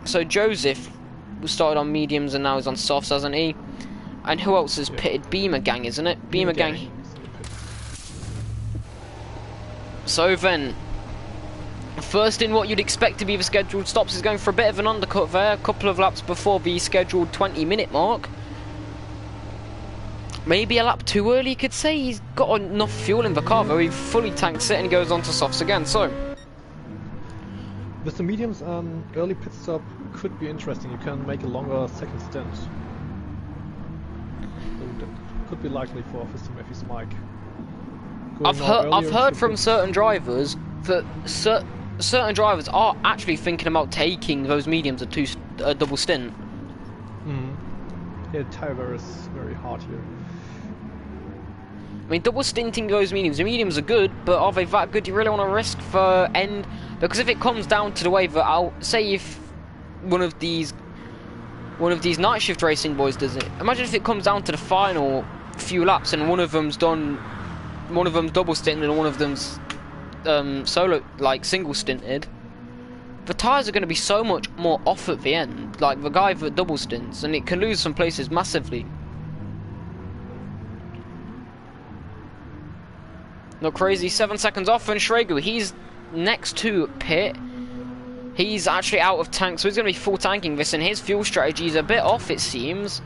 So Joseph started on mediums and now he's on softs, hasn't he? And who else has pitted? Beamer Gang, isn't it? Beamer Gang. So then, first in what you'd expect to be the scheduled stops is going for a bit of an undercut there, a couple of laps before the scheduled 20-minute mark. Maybe a lap too early, you could say. He's got enough fuel in the car though, he fully tanks it and he goes on to softs again, so... With the mediums, early pit stop could be interesting. You can make a longer second stint. So that could be likely for Fisto Meffi's mic. I've heard from certain drivers that certain drivers are actually thinking about taking those mediums a double stint. Yeah, tire wear is very hard here. I mean, double stinting those mediums. The mediums are good, but are they that good? You really want to risk for end? Because if it comes down to the way that I'll say if one of these night shift racing boys does it. Imagine if it comes down to the final few laps and one of them's double stinted and one of them's solo, like single stinted. The tyres are going to be so much more off at the end, like the guy that double stints, and it can lose some places massively. Not crazy, 7 seconds off, and Shregu, he's next to pit. He's actually out of tank, so he's going to be full tanking this, and his fuel strategy is a bit off, it seems.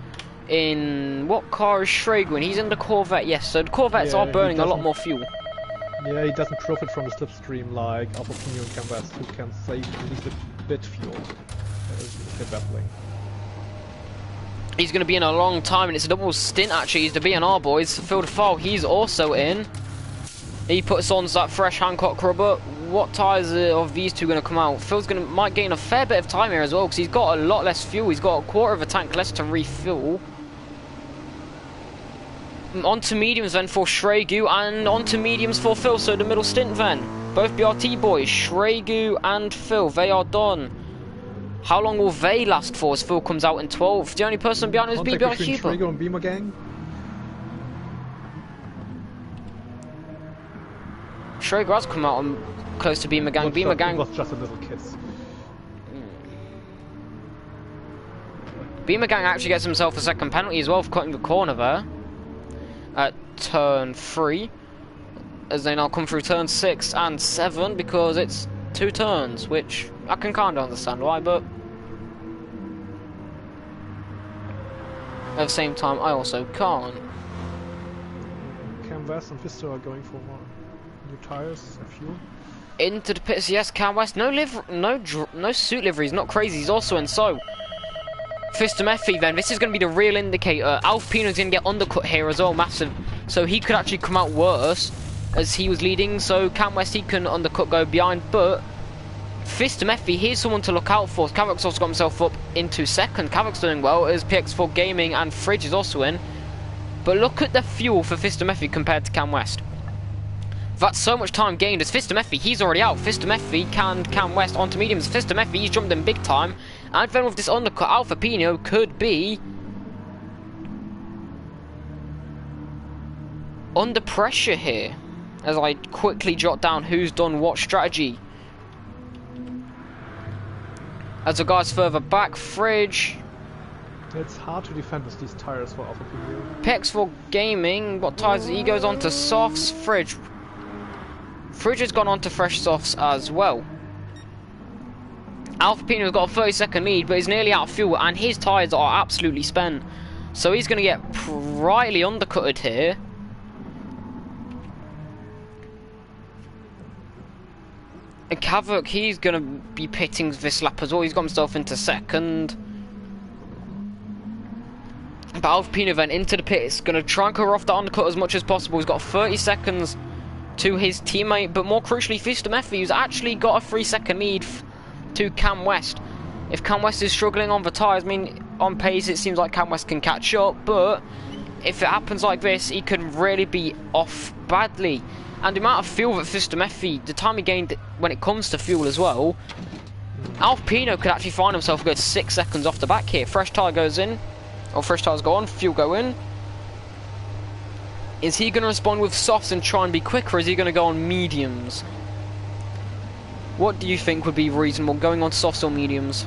In what car is Shregu in? He's in the Corvette, yes, so the Corvettes are burning a lot more fuel. Yeah, he doesn't profit from the slipstream like Alfa Pino and Cam West, who can save at least a bit fuel if they're battling. He's going to be in a long time, and it's a double stint actually. He's the B&R boys. Phil DeFaul, he's also in. He puts on that fresh Hancock rubber. What tyres of these two going to come out? Phil's might gain a fair bit of time here as well, because he's got a lot less fuel. He's got a quarter of a tank less to refuel. Onto mediums then for Shregu, and onto mediums for Phil, so the middle stint then. Both BRT boys, Shregu and Phil, they are done. How long will they last for as Phil comes out in 12th? The only person behind is BBR Huber. Shregu and Beamer Gang. Shregu has come out close to Beamer Gang. Beamer Gang was just a little kiss. Beamer Gang actually gets himself a second penalty as well for cutting the corner there. At turn 3, as they now come through turn 6 and 7, because it's 2 turns, which I can kind of understand why, but at the same time I also can't. Cam West and Fisto are going for more new tyres and fuel. Into the pits, yes, Cam West, no suit livery, he's not crazy, he's also in, so Fisto Meffi then, this is going to be the real indicator. Alfa Pino's going to get undercut here as well, massive. So he could actually come out worse as he was leading. So Cam West, he can undercut, go behind. But Fisto Meffi, here's someone to look out for. Cavoc's also got himself up into second. Cavoc's doing well as PX4 Gaming and Fridge is also in. But look at the fuel for Fisto Meffi compared to Cam West. That's so much time gained as Fisto Meffi, he's already out. Fisto Meffi can Cam West onto mediums. Fisto Meffi, he's jumped in big time. And then with this undercut, Alfa Pino could be under pressure here. as I quickly jot down who's done what strategy. As the guys further back, Fridge. It's hard to defend with these tires for Alpha Pino. Pex for Gaming, what tires? He goes on to softs. Fridge has gone on to fresh softs as well. Alpha Pino's got a 30-second lead, but he's nearly out of fuel, and his tyres are absolutely spent. So he's going to get rightly undercutted here. And Kavuk, he's going to be pitting this lap as well. He's got himself into second. But Alpha Pino then into the pits, going to try and cover off the undercut as much as possible. He's got 30 seconds to his teammate, but more crucially, Fuji, who's actually got a 3-second lead to Cam West. If Cam West is struggling on the tyres, I mean, on pace it seems like Cam West can catch up, but if it happens like this, he could really be off badly. And the amount of fuel that Fuji, the time he gained when it comes to fuel as well, Alpha Pino could actually find himself a good 6 seconds off the back here. Fresh tyre goes in, or fresh tyres go on, fuel go in. Is he going to respond with softs and try and be quicker, or is he going to go on mediums? What do you think would be reasonable, going on softs or mediums?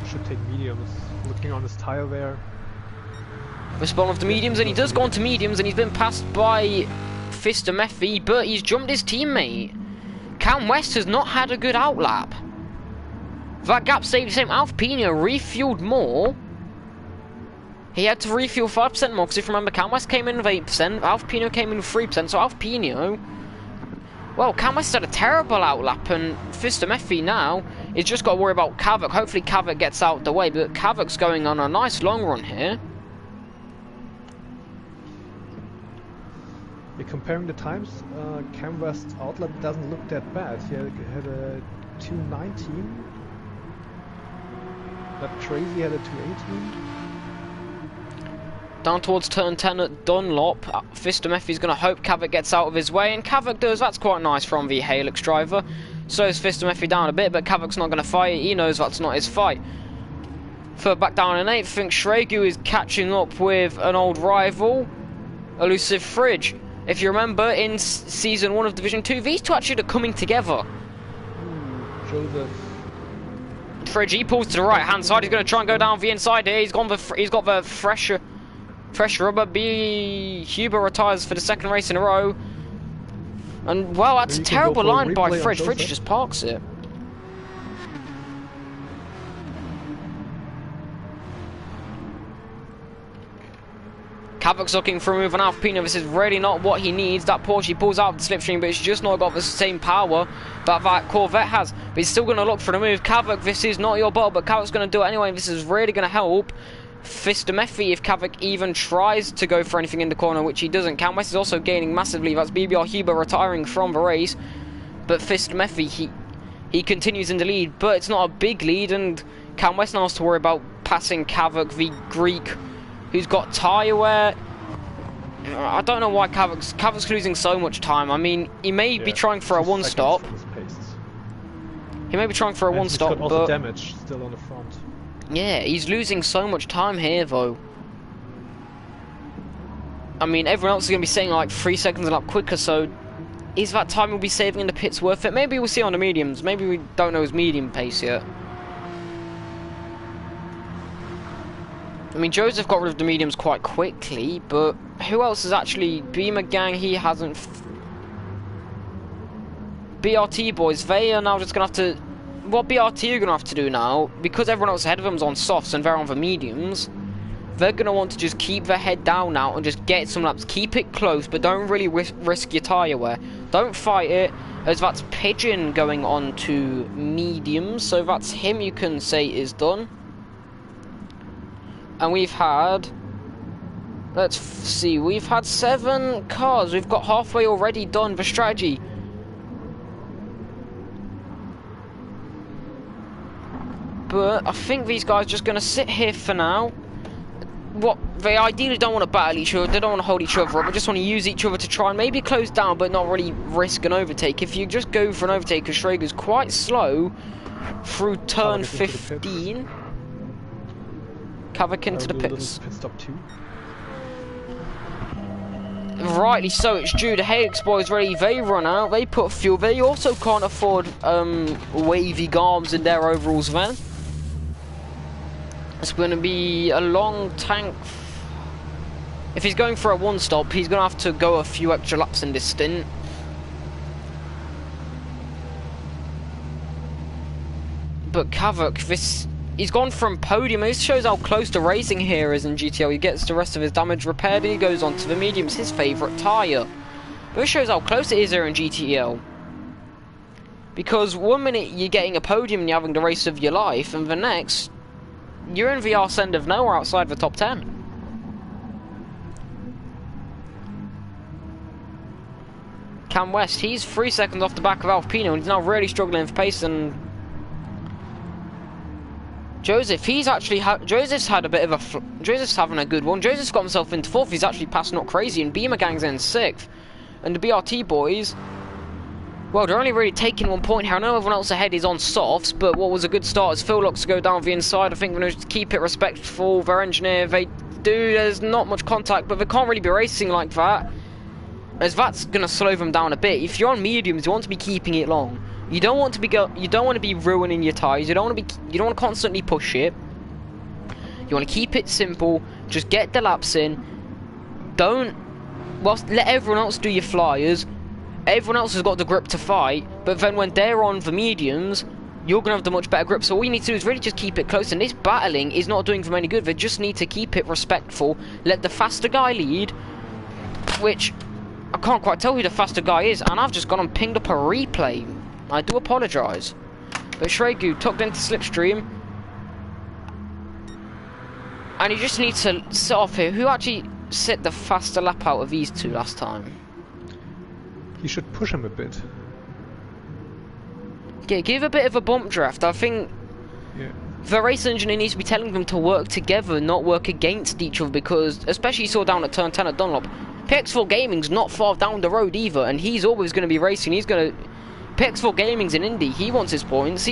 Should take mediums. Looking on his tyre there. Respond with the mediums, and he does go on to mediums, and he's been passed by Fuji, but he's jumped his teammate. Cam West has not had a good outlap. That gap stayed the same. Alpha Pino refueled more. He had to refuel 5% more, because if you remember, Cam West came in with 8%, Alpha Pino came in with 3%, so Alpha Pino... Well, Cam West had a terrible outlap, and Fuji now is just got to worry about Kavuk. Hopefully Kavuk gets out the way, but Kavuk's going on a nice long run here. Yeah, comparing the times, Cam West's outlap doesn't look that bad. He had a 2:19. That Tracy had a 2:18. Down towards turn 10 at Dunlop, Fuji is going to hope Kavuk gets out of his way, and Kavuk does. That's quite nice from the Helix driver. Slows Fuji down a bit, but Kavuk's not going to fight. He knows that's not his fight. Further back down in 8th, I think Shregu is catching up with an old rival, Elusive Fridge. If you remember, in Season 1 of Division 2, these two actually are coming together. Joseph. Fridge, he pulls to the right-hand side. He's going to try and go down the inside here. He's got the fresh rubber. B. Huber retires for the second race in a row. And, well, that's a terrible line by Fridge. Fridge just parks it. Kavuk's looking for a move on Alpha Pino. This is really not what he needs. That Porsche pulls out of the slipstream, but it's just not got the same power that Corvette has. But he's still going to look for the move. Kavuk, this is not your ball, but Kavuk's going to do it anyway. This is really going to help Fuji if Kavuk even tries to go for anything in the corner, which he doesn't. Cam West is also gaining massively. That's BBR Huber retiring from the race. But Fuji, he continues in the lead, but it's not a big lead, and Cam West now has to worry about passing Kavuk, the Greek, who's got tyre wear. I don't know why Kavuk's losing so much time. I mean, he may be trying for a one-stop. He may be trying for a one-stop, but... also damage still on the front. Yeah, he's losing so much time here, though. I mean, everyone else is going to be saying like 3 seconds a lap quicker, so is that time we'll be saving in the pits worth it? Maybe we'll see on the mediums. Maybe we don't know his medium pace yet. I mean, Joseph got rid of the mediums quite quickly, but who else is actually... Beamer Gang, he hasn't... BRT boys, they are now just going to have to... What BRT are going to have to do now, because everyone else ahead of them is on softs and they're on the mediums, they're going to want to just keep their head down now and just get some laps. Keep it close, but don't really risk your tyre wear. Don't fight it, as that's Pigeon going on to mediums, so that's him you can say is done. And we've had, let's see, we've had 7 cars. We've got halfway already done the strategy. But I think these guys are just going to sit here for now. What they ideally don't want to battle each other. They don't want to hold each other up. They just want to use each other to try and maybe close down, but not really risk an overtake. If you just go for an overtake, because Schrager's quite slow through turn 15. Kavuk into the pits. Pit stop 2. rightly so, it's due. The Helix boys ready, they run out, they put fuel. They also can't afford wavy garms in their overalls then. It's going to be a long tank. If he's going for a one stop, he's going to have to go a few extra laps in this stint. But Kavak, he's gone from podium. This shows how close to racing here is in GTEL. He gets the rest of his damage repaired and he goes on to the mediums, his favourite tyre. But this shows how close it is here in GTEL. Because one minute you're getting a podium and you're having the race of your life, and the next, you're in the arse end of nowhere outside the top 10. Cam West, he's 3 seconds off the back of Alpino and he's now really struggling for pace. And Joseph, Joseph's had a bit of a Joseph's having a good one. Joseph's got himself into 4th. He's actually passed Not Crazy, and Beamer Gang's in 6th. And the BRT boys, well, they're only really taking 1 point here. I know everyone else ahead is on softs, but what was a good start is Phil looks to go down the inside. I think they're going to keep it respectful. Their engineer, there's not much contact, but they can't really be racing like that, as that's going to slow them down a bit. If you're on mediums, you want to be keeping it long. You don't want to be ruining your tyres. You don't want to constantly push it. You want to keep it simple. Just get the laps in. Let everyone else do your flyers. Everyone else has got the grip to fight, but then when they're on the mediums, you're going to have the much better grip. So all you need to do is really just keep it close, and this battling is not doing them any good. They just need to keep it respectful. Let the faster guy lead, which I can't quite tell who the faster guy is, and I've just gone and pinged up a replay. I do apologise. But Shregu tucked into slipstream, and he just needs to set off here. Who actually set the faster lap out of these two last time? He should push him a bit. Yeah, give a bit of a bump draft. I think the race engineer needs to be telling them to work together, not work against each other, because, especially you saw down at turn 10 at Dunlop, PX4 Gaming's not far down the road either, and he's always going to be racing. PX4 Gaming's in Indy, he wants his points.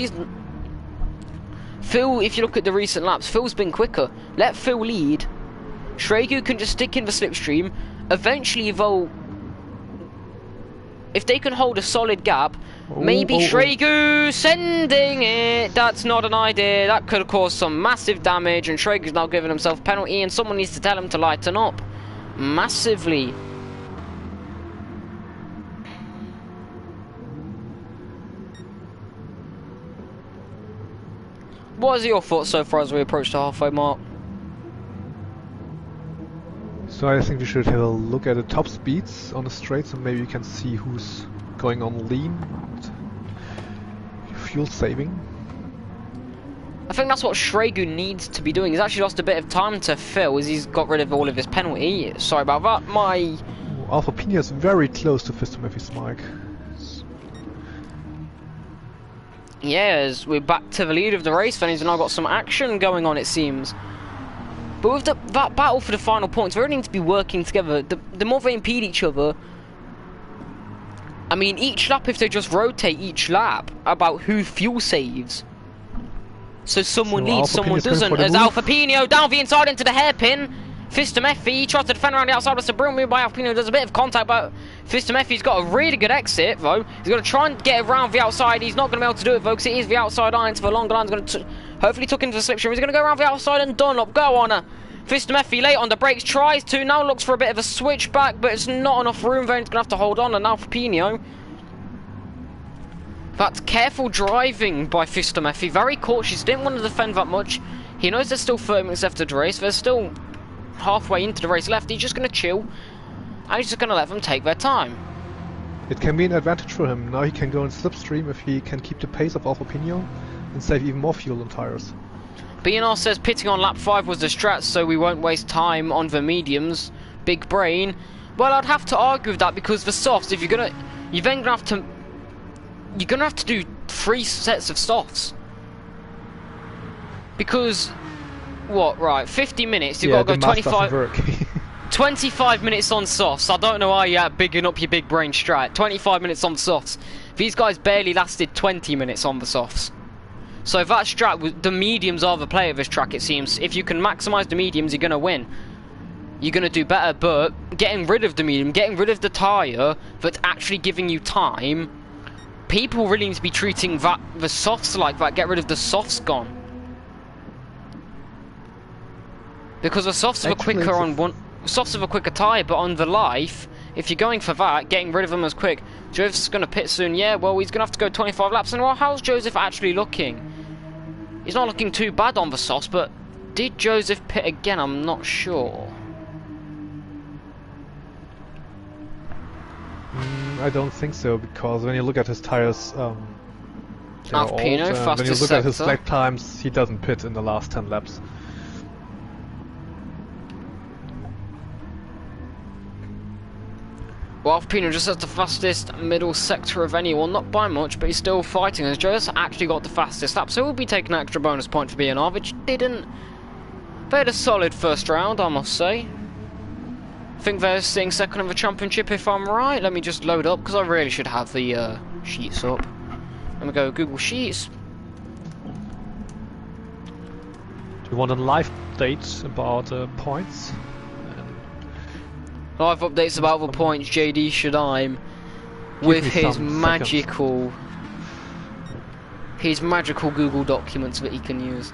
Phil, if you look at the recent laps, Phil's been quicker. Let Phil lead. Shregu can just stick in the slipstream. Eventually if they can hold a solid gap, maybe Shregu sending it. That's not an idea. That could have caused some massive damage, and Shregu's now giving himself a penalty, and someone needs to tell him to lighten up massively. What are your thoughts so far as we approach the halfway mark? So I think we should have a look at the top speeds on the straight, so maybe you can see who's going on lean, fuel saving. I think that's what Shregu needs to be doing. He's actually lost a bit of time to Phil as he's got rid of all of his penalty. Sorry about that. Alpha Pina is very close to Fister Murphy's mic. Yeah, as we're back to the lead of the race, then he's now got some action going on, it seems. But with that battle for the final points, we really need to be working together. The more they impede each other, I mean, each lap, if they just rotate each lap about who fuel saves. So someone leads, someone doesn't. As Alpha Pino down the inside into the hairpin. Fister Murphy tries to defend around the outside. That's a brilliant move by Alpha Pino. There's a bit of contact, but Fister Murphy's got a really good exit, though. He's going to try and get around the outside. He's not going to be able to do it, though, because it is the outside line. So the longer line's going to hopefully tuck into the slipstream. He's going to go around the outside and Dunlop. Go on. Fister Murphy late on the brakes. Tries to. Now looks for a bit of a switchback, but it's not enough room there. He's going to have to hold on. And Alpha Pino. That's careful driving by Fister Murphy. Very cautious. Didn't want to defend that much. He knows there's still 30 minutes left of the race. There's still halfway into the race left. He's just going to chill. And he's just going to let them take their time. It can be an advantage for him. Now he can go in slipstream if he can keep the pace of Alpha Pino and save even more fuel and tires. BNR says pitting on lap 5 was the strat, so we won't waste time on the mediums. Big brain. Well, I'd have to argue with that, because the softs, if you're then going to have to do 3 sets of softs. Because, what, right, 50 minutes, you've got to go 25 minutes on softs. I don't know why you're bigging up your big brain strat. 25 minutes on the softs. These guys barely lasted 20 minutes on the softs. So if that strat, the mediums are the play of this track, it seems. If you can maximise the mediums, you're going to win. you're going to do better, but getting rid of the medium, getting rid of the tyre that's actually giving you time, people really need to be treating the softs like that. Get rid of the softs gone. Because the softs are quicker on one, softs are a quicker tyre, but on the life, if you're going for that, getting rid of them as quick. Joseph's going to pit soon, yeah, well, he's going to have to go 25 laps, and well, how's Joseph actually looking? He's not looking too bad on the softs, but did Joseph pit again? I'm not sure. I don't think so, because when you look at his tires, they're old, fastest when you look at his sector. lap times, he doesn't pit in the last 10 laps. Well, Alpino just has the fastest middle sector of anyone, not by much, but he's still fighting, as Joe's actually got the fastest lap, so he'll be taking an extra bonus point for BNR, which didn't... They had a solid first round, I must say. I think they're sitting second in the championship, if I'm right. Let me just load up, because I really should have the sheets up. Let me go Google Sheets. Do you want a live update about points? Live updates about the points, JD Shadime, with his magical Google documents that he can use.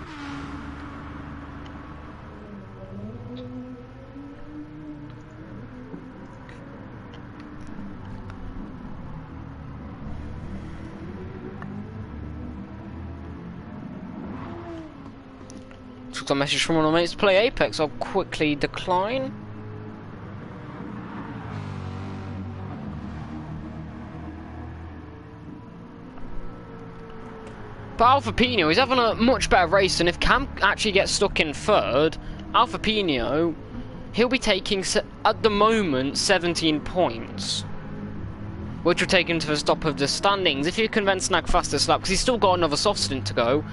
Took a message from one of my mates to play Apex. I'll quickly decline. But Alpha Pino, he's having a much better race, and if Cam actually gets stuck in third, Alpha Pino, he'll be taking, at the moment, 17 points. Which will take him to the top of the standings. If you can then snag fastest lap, because he's still got another soft stint to go.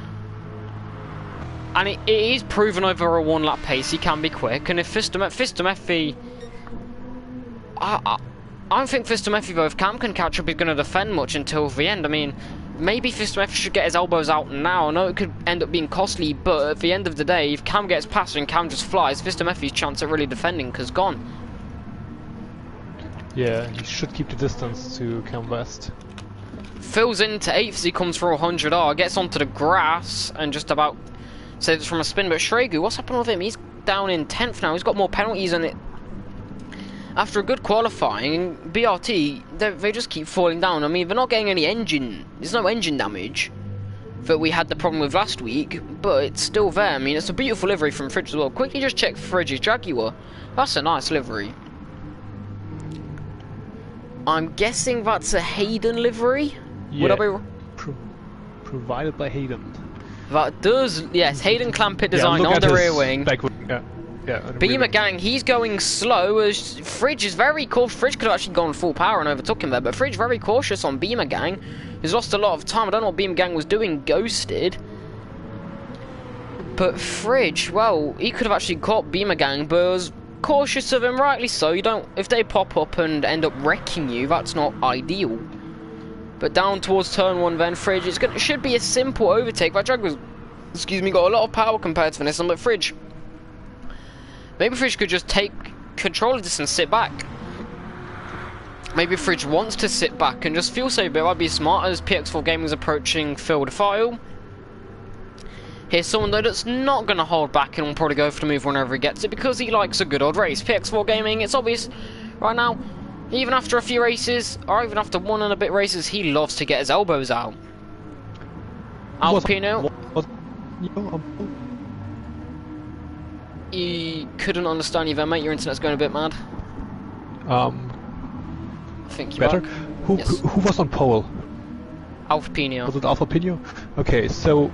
And it is proven over a one lap pace, he can be quick, and if Fistomefi... I don't think Fistomefi, though, if Cam can catch up, he's going to defend much until the end. I mean... Maybe Fistomefi should get his elbows out now. I know it could end up being costly, but at the end of the day, if Cam gets past and Cam just flies, Fistomefi's chance at really defending has gone. Yeah, he should keep the distance to Cam West. Fills into 8th as he comes for 100R, gets onto the grass and just about saves from a spin, but Shregu, what's happened with him? He's down in 10th now, he's got more penalties than it. After a good qualifying, BRT, they just keep falling down. I mean, they're not getting any engine, there's no engine damage that we had the problem with last week, but it's still there. I mean, it's a beautiful livery from Fridge as well. Quickly just check Fridge's Jaguar. That's a nice livery. I'm guessing that's a Hayden livery? Yeah, would I be... provided by Hayden. That does, yes, Hayden Clampett design on the rear wing. Beamer Gang, he's going slow as Fridge is very cautious. Fridge could have actually gone full power and overtook him there, but Fridge very cautious on Beamer Gang. He's lost a lot of time. I don't know what Beamer Gang was doing, ghosted. But Fridge, well, he could have actually caught Beamer Gang, but was cautious of him, rightly so. You don't, if they pop up and end up wrecking you, that's not ideal. But down towards turn 1 then, Fridge, it should be a simple overtake. That drag was, excuse me, got a lot of power compared to this one, but Fridge. Maybe Fridge could just take control of this and sit back. Maybe Fridge wants to sit back and just feel safe, but it might be smart as PX4 Gaming is approaching field file. Here's someone though that's not going to hold back and will probably go for the move whenever he gets it because he likes a good old race. PX4 Gaming, it's obvious right now, even after a few races, or even after 1 and a bit races, he loves to get his elbows out. Alpino. You couldn't understand you there, mate. Your internet's going a bit mad. I think you better. are. Who was on pole? Alpha Pino. Was it Alpha Pino? Okay, so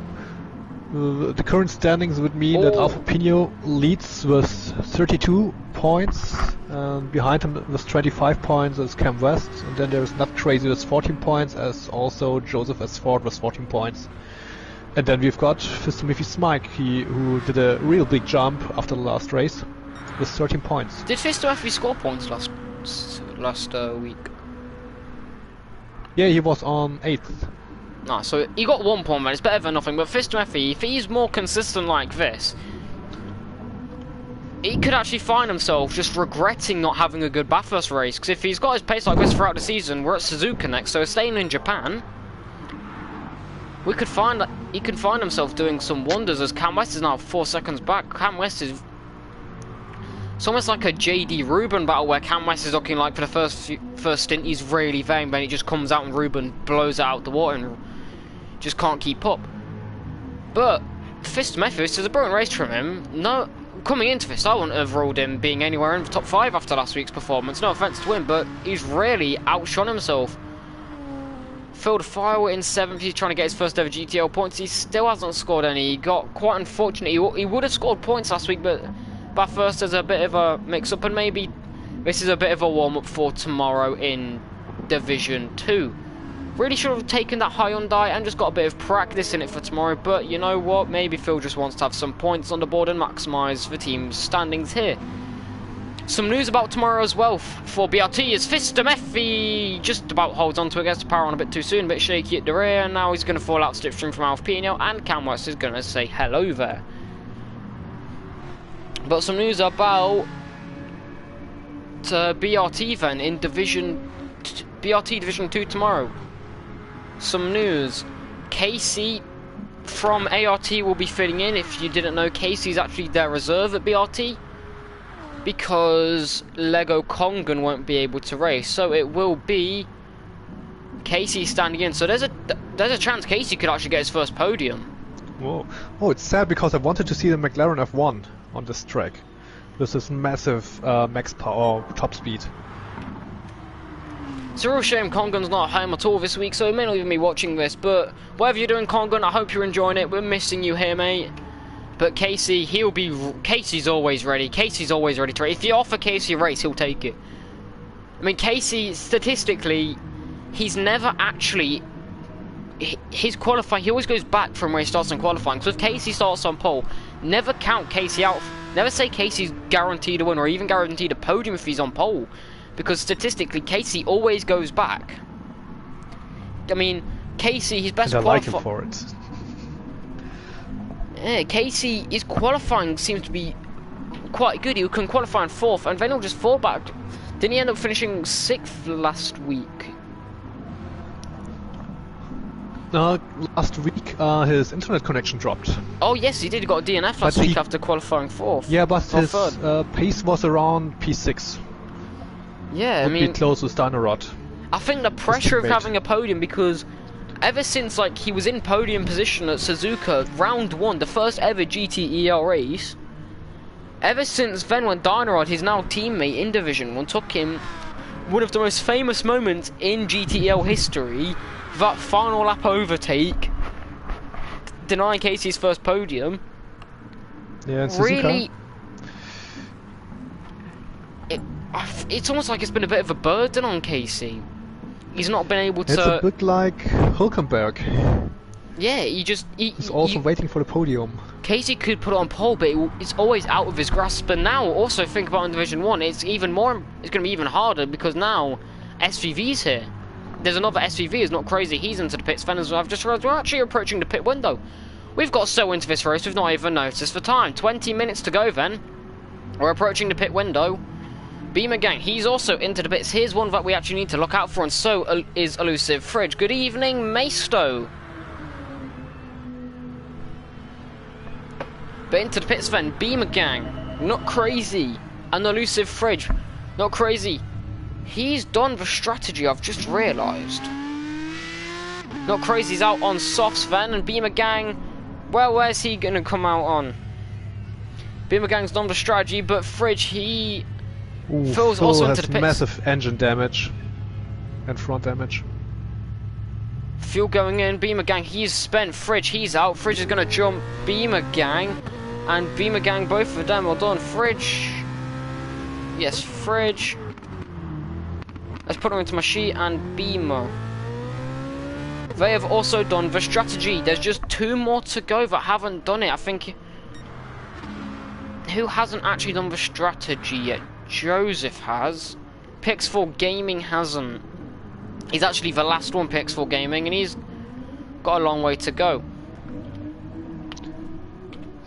the current standings would mean that Alpha Pino leads with 32 points, and behind him with 25 points is Cam West, and then there's Not Crazy with 14 points, as also Joseph S. Ford with 14 points. And then we've got Fistomefi Smike, who did a real big jump after the last race with 13 points. Did Fistomefi score points last week? Yeah, he was on 8th. No, so he got 1 point, man. It's better than nothing. But Fistomefi, if he's more consistent like this, he could actually find himself just regretting not having a good Bathurst race, because if he's got his pace like this throughout the season, we're at Suzuka next, so staying in Japan, he could find himself doing some wonders, as Cam West is now 4 seconds back. Cam West is... It's almost like a JD Rubin battle, where Cam West is looking like for the first stint he's really vain, then he just comes out and Rubin blows it out the water and just can't keep up. But Fist Memphis is a brilliant race from him. No, coming into this, I wouldn't have ruled him being anywhere in the top 5 after last week's performance. No offense to him, but he's really outshone himself. Filled Fire in 7th, he's trying to get his first ever GTEL points. He still hasn't scored any. He got quite unfortunate. He would have scored points last week, but first there's a bit of a mix-up, and maybe this is a bit of a warm-up for tomorrow in Division 2. Really should have taken that Hyundai and just got a bit of practice in it for tomorrow, but you know what, maybe Phil just wants to have some points on the board and maximise the team's standings here. Some news about tomorrow as well for BRT is Fistamefi just about holds on to it, gets the power on a bit too soon, a bit shaky at the rear, and now he's going to fall out slipstream from Alf Pino, and Cam West is going to say hello there. But some news about BRT then in BRT Division 2 tomorrow. Some news. Casey from ART will be filling in. If you didn't know, Casey's actually their reserve at BRT because Lego Kongan won't be able to race. So it will be Casey standing in. So there's a chance Casey could actually get his first podium. Whoa. Oh, it's sad because I wanted to see the McLaren F1 on this track. With this massive max power or top speed. It's a real shame Kongan's not home at all this week, so he may not even be watching this, but whatever you're doing, Kongan, I hope you're enjoying it. We're missing you here, mate. But Casey, Casey's always ready. Casey's always ready to race. If you offer Casey a race, he'll take it. I mean, Casey, statistically, he's never actually... His qualifying, he always goes back from where he starts in qualifying. So if Casey starts on pole, never count Casey out. Never say Casey's guaranteed a win or even guaranteed a podium if he's on pole. Because statistically, Casey always goes back. I mean, Casey, his best qualifying... I like him for it. Yeah, Casey, his qualifying seems to be quite good. He can qualify in 4th, and then he'll just fall back. Didn't he end up finishing 6th last week? Last week, his internet connection dropped. Oh yes, he did. He got a DNF last week after qualifying 4th. Yeah, but his pace was around P6. Yeah, I mean, be close with Steinerrod. I think the pressure of having a podium, because ever since like he was in podium position at Suzuka round 1, the first ever GTEL race, ever since then when Steinerrod, his now teammate in Division 1, took him one of the most famous moments in GTEL history, that final lap overtake, denying Casey's first podium. Yeah, really, it's almost like it's been a bit of a burden on Casey. He's not been able to... It's a bit like Hülkenberg. Yeah, he's also waiting for the podium. Casey could put it on pole, but it's always out of his grasp. But now, also think about in Division 1, it's going to be even harder, because now SVV's here. There's another SVV who's not crazy. He's into the pits. Then as well, I've just realised we're actually approaching the pit window. We've got so into this race, we've not even noticed the time. 20 minutes to go then. We're approaching the pit window. Beamer Gang, he's also into the pits. Here's one that we actually need to look out for, and so is Elusive Fridge. Good evening, Maisto. But into the pits then, Beamer Gang, not crazy. And Elusive Fridge, not crazy. He's done the strategy, I've just realised. Not crazy's out on softs then, and Beamer Gang, well, where's he going to come out on? Beamer Gang's done the strategy, but Fridge, he... Phil's also into the pits. Massive engine damage and front damage. Fuel going in, Beamer Gang, he's spent. Fridge, he's out. Fridge is going to jump Beamer Gang, and Beamer Gang, both of them, well done. Fridge, yes, Fridge. Let's put him into my sheet, and Beamer. They have also done the strategy. There's just 2 more to go that haven't done it. I think... Who hasn't actually done the strategy yet? Joseph has. Pix4 Gaming hasn't. He's actually the last one, Pix4 Gaming, and he's got a long way to go.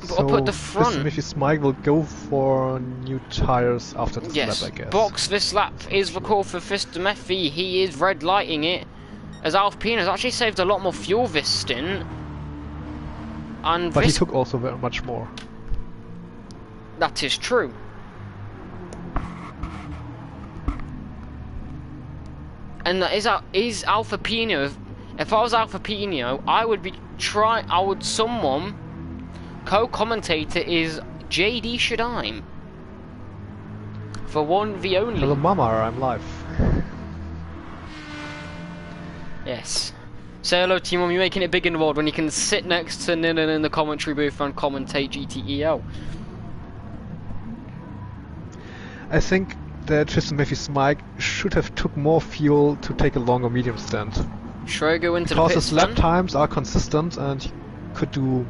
But I'll put the front. Mrs. Mike will go for new tires after this Yes, lap, I guess. box this lap is the call for Mr. Meffy. He is red lighting it, as Alpina's actually saved a lot more fuel this stint. And but he took also very much more. That is true. And that is Alpha Pino. If I was Alpha Pino, I would someone co-commentator is JD Shadaim. For one, the only. Hello mama, I'm live. Yes. Say hello to your mum, you're making it big in the world when you can sit next to Ninan in the commentary booth and commentate GTEL. I think that Tristan Murphy's Mike should have took more fuel to take a longer medium stint. Schroego into because the pits his lap times are consistent and he could do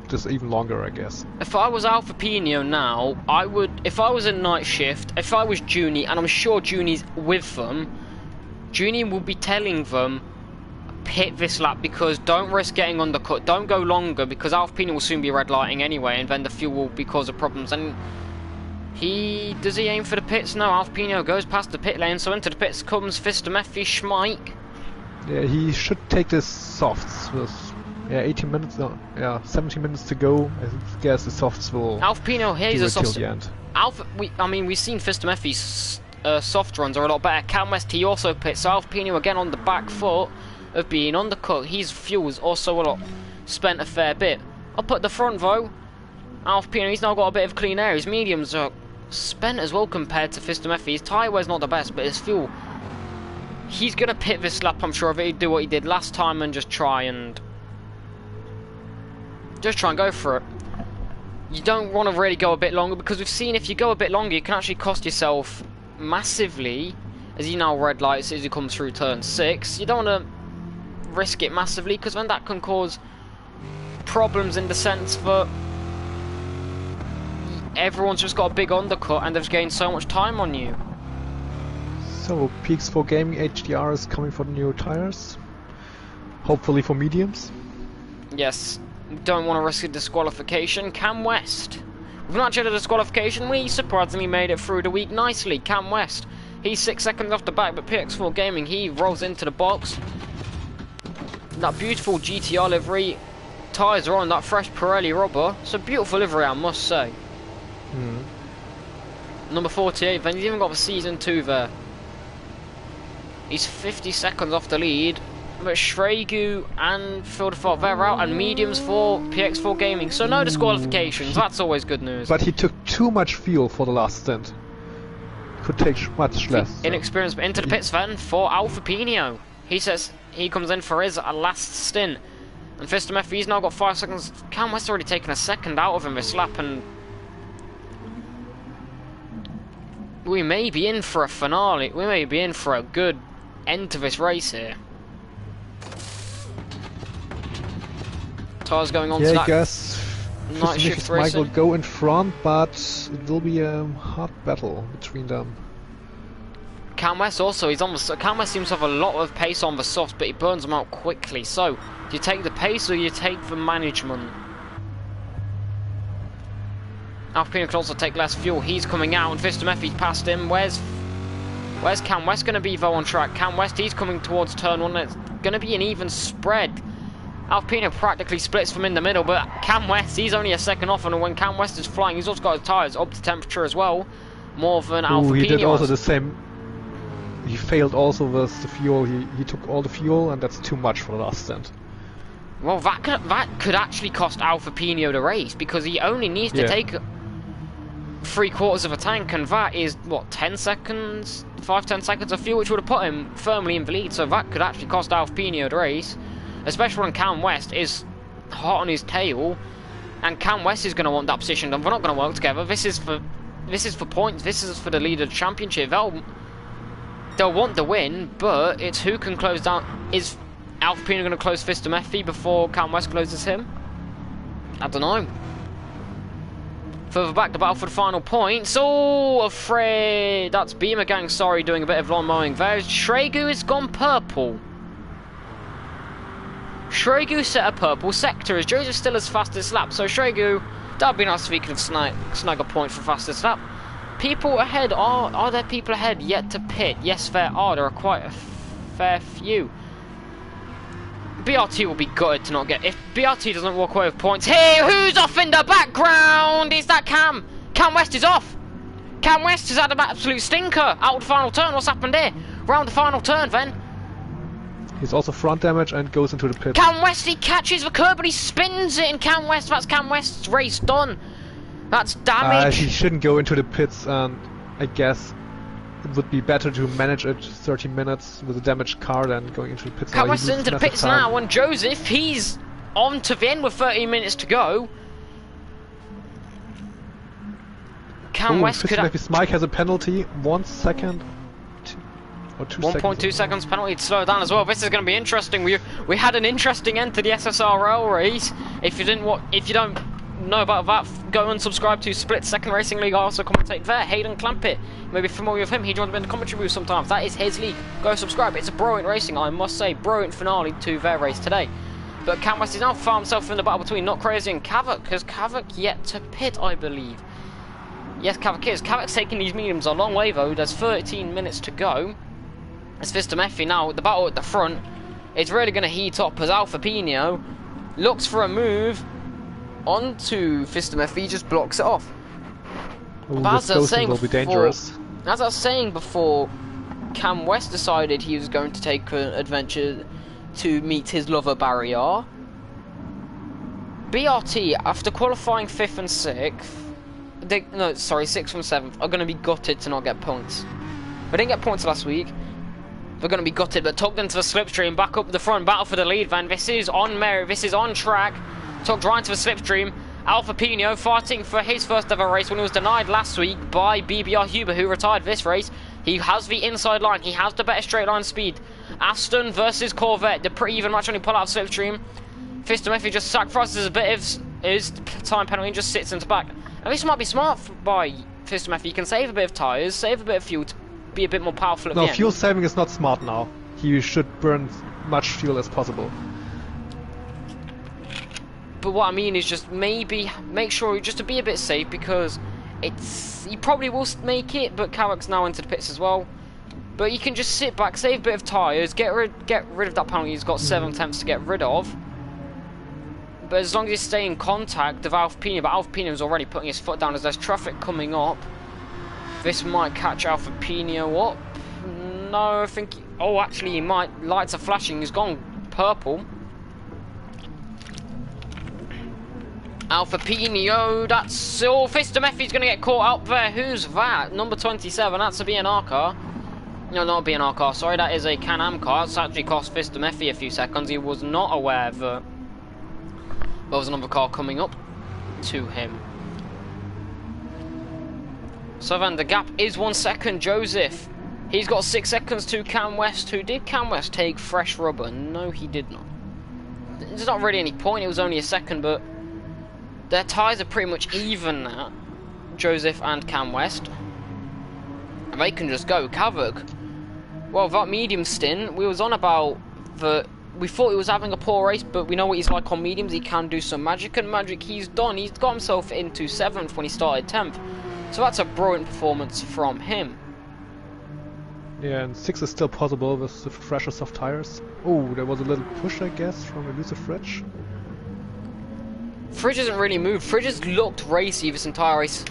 this even longer, I guess. If I was Alpha Pino now, I would, if I was in night shift, if I was Junie, and I'm sure Junie's with them, Junie will be telling them, pit this lap because don't risk getting undercut, don't go longer because Alpha Pino will soon be red lighting anyway and then the fuel will be cause of problems. And does he aim for the pits? No, Alpha Pino goes past the pit lane, so into the pits comes Fistamefi Schmeik. Yeah, he should take this softs with 18 minutes, no, 17 minutes to go. I guess the softs will Alpha Pino, here's a soft. Till the end. We've seen Fistamefi's soft runs are a lot better. Cam West, he also pits, so Alpha Pino again on the back foot of being undercut. His fuel's also a lot spent a fair bit. I'll put the front though. Alpha Pino, he's now got a bit of clean air. His mediums are spent as well compared to Fistamefi. His tyre wear's not the best, but his fuel, he's gonna pit this lap, I'm sure of it. He'd do what he did last time and just try and go for it. You don't want to really go a bit longer because we've seen if you go a bit longer you can actually cost yourself massively, as he now red lights as he comes through turn 6. You don't want to risk it massively because then that can cause problems in the sense that everyone's just got a big undercut and they've gained so much time on you. So PX4 Gaming HDR is coming for the new tires, hopefully for mediums. Yes, don't want to risk a disqualification. Cam West, we've not had a disqualification, we surprisingly made it through the week nicely. Cam West, he's 6 seconds off the back, but PX4 Gaming, he rolls into the box. That beautiful GTR livery, tyres are on that fresh Pirelli rubber. It's a beautiful livery, I must say. Number 48, then he's even got the season 2 there. He's 50 seconds off the lead, but Shregu and Fildefort, they're out, and mediums for PX4 Gaming, so no disqualifications. That's always good news. But he took too much fuel for the last stint. Could take much less. Inexperienced, but into the pits then for Alpha Pino. He says he comes in for his last stint. And Fistamefi, he's now got 5 seconds. Cam West already taken a second out of him this lap, and we may be in for a finale. We may be in for a good end to this race here. Tyres going on to that. I guess night shift Mike racing. will go in front, but it will be a hard battle between them. Cam West also, Cam West seems to have a lot of pace on the softs, but he burns them out quickly. So, do you take the pace or you take the management? Alpha Pino can also take less fuel. He's coming out, and Fistamefi's past him. Where's Cam West going to be though on track? Cam West, he's coming towards turn 1. It's going to be an even spread. Alpha Pino practically splits from in the middle, but Cam West, he's only a second off, and when Cam West is flying, he's also got his tyres up to temperature as well, more than Alpha Pino. He did also the same. He failed also with the fuel. He took all the fuel, and that's too much for the last stint. Well, that could actually cost Alpha Pino the race, because he only needs to take 3/4 of a tank, and that is, what, 10 seconds? 5-10 seconds of fuel, which would have put him firmly in the lead, so that could actually cost Alpha Pino the race, especially when Cam West is hot on his tail, and Cam West is going to want that position, and we're not going to work together. This is for points, this is for the lead of the championship. They'll want the win, but it's who can close down. Is Alpha Pino going to close Fistamefi before Cam West closes him? I don't know. Further back, the battle for the final points. Oh, afraid that's Beamer Gang. Sorry, doing a bit of lawn mowing there. Shregu has gone purple. Shregu set a purple sector as Joseph still as fast as lap. So Shregu, That'd be nice if we could snag a point for fastest lap. People ahead, are there people ahead yet to pit? Yes, there are. There are quite a fair few. BRT will be gutted to not get... If BRT doesn't walk away with points... Hey, who's off in the background? Is that Cam? Cam West is off. Cam West has had an absolute stinker out of the final turn. What's happened here? Round the final turn, then. He's also front damage and goes into the pit. Cam West, he catches the curb, but he spins it, and Cam West, that's Cam West's race done. That's damage. He shouldn't go into the pits, and I guess it would be better to manage it 30 minutes with a damaged car than going into the pits. Cam West is into the pits now, and Joseph, he's on to the end with 30 minutes to go. Cam West could have... Mike has a penalty, 1 second. Or 1.2 seconds penalty to slow down as well. This is going to be interesting. We had an interesting end to the SSRL race. If you don't know about that, go and subscribe to Split Second Racing League. I also commentate there. Hayden Clampett, maybe familiar with him. He joins me in the commentary booth sometimes. That is his league. Go subscribe. It's a brilliant racing, I must say. Brilliant finale to their race today. But Cam West is now found himself in the battle between Not Crazy and Kavak. Has Kavak yet to pit, I believe? Yes, Kavak is. Kavak's taking these mediums a long way though. There's 13 minutes to go. It's Vistamefi now. The battle at the front is really going to heat up as Alfa Pino looks for a move onto Vistamefi. He just blocks it off. Ooh, as I was saying will be dangerous. As I was saying before, Cam West decided he was going to take an adventure to meet his lover Barrier. BRT, after qualifying 5th and 6th, 6th and 7th, are going to be gutted to not get points. They didn't get points last week. They're going to be gutted, but tugged into the slipstream, back up the front, battle for the lead, Van. This is on merit, this is on track. Tugged right into the slipstream. Alfa Pino fighting for his first ever race when he was denied last week by BBR Huber, who retired this race. He has the inside line, he has the better straight line speed. Aston versus Corvette, the pretty even match when he pull out of slipstream. Vistamefi just sacrifices a bit of his time penalty and just sits into back. And this might be smart by Vistamefi. He can save a bit of tyres, save a bit of fuel to be a bit more powerful at the end. No, fuel saving is not smart now. He should burn much fuel as possible. But what I mean is just maybe make sure just to be a bit safe, because he probably will make it, but Kavak's now into the pits as well. But you can just sit back, save a bit of tyres, get rid of that penalty he's got 7 attempts to get rid of. But as long as you stay in contact of Alfa Pino, but Alfa Pino's already putting his foot down as there's traffic coming up. This might catch Alfa Pino up. No, I think... Oh, actually he might. Lights are flashing, he's gone purple. Alfa Pino, that's... Oh, Vistamefi's going to get caught up there. Who's that? Number 27, that's a B&R car. No, not a B&R car, sorry, that is a Can-Am car. It's actually cost Vistamefi a few seconds. He was not aware that there was another car coming up to him. So then the gap is 1 second. Joseph, he's got 6 seconds to Cam West. Who did Cam West take fresh rubber? No, he did not. There's not really any point, it was only a second, but their tyres are pretty much even now, Joseph and Cam West. And they can just go. Kavak, well, that medium stint, we was on about the... We thought he was having a poor race, but we know what he's like on mediums. He can do some magic, and magic he's done. He's got himself into 7th when he started 10th. So that's a brilliant performance from him. Yeah, and 6 is still possible with the fresher soft tires. Oh, there was a little push, I guess, from elusive Fridge. Fridge hasn't really moved. Fridge has looked racy this entire race.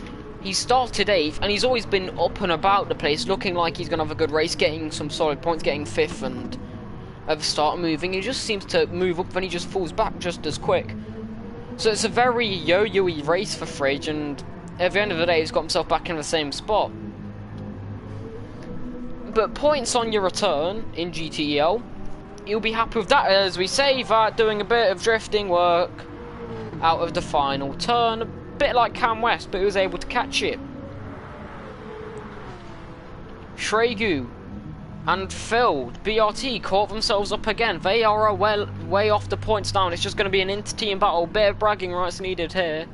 He started 8th, and he's always been up and about the place, looking like he's going to have a good race, getting some solid points, getting 5th, and at the start moving. He just seems to move up, then he just falls back just as quick. So it's a very yo-yo-y race for Fridge, and at the end of the day, he's got himself back in the same spot. But points on your return in GTEL, you'll be happy with that, as we say that doing a bit of drifting work out of the final turn, a bit like Cam West, but he was able to catch it. Shregu and Filled, BRT caught themselves up again. They are way off the points down. It's just going to be an inter-team battle. Bit of bragging rights needed here.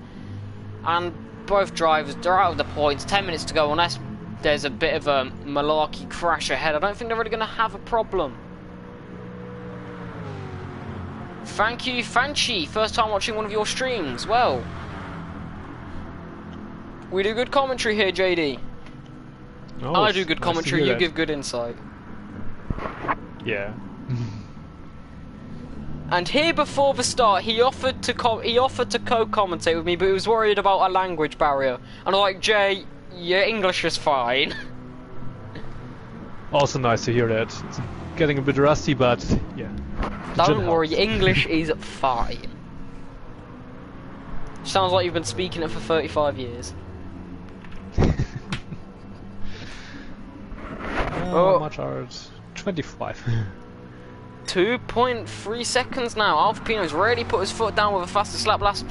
And both drivers, they're out of the points. 10 minutes to go, unless there's a bit of a malarkey crash ahead. I don't think they're really going to have a problem. Thank you, Fanchi. First time watching one of your streams. Well, We do good commentary here, JD. Oh, I do good nice to commentary, hear you that. give good insight. Yeah. And here before the start, he offered to co-commentate with me, but he was worried about a language barrier. And I'm like, Jay, your English is fine. Also nice to hear that. It's getting a bit rusty, but yeah. the gym Don't worry, helps. English is fine. Sounds like you've been speaking it for 35 years. How much are it? 25. 2.3 seconds now. Alfa Pino's really put his foot down with a fastest lap last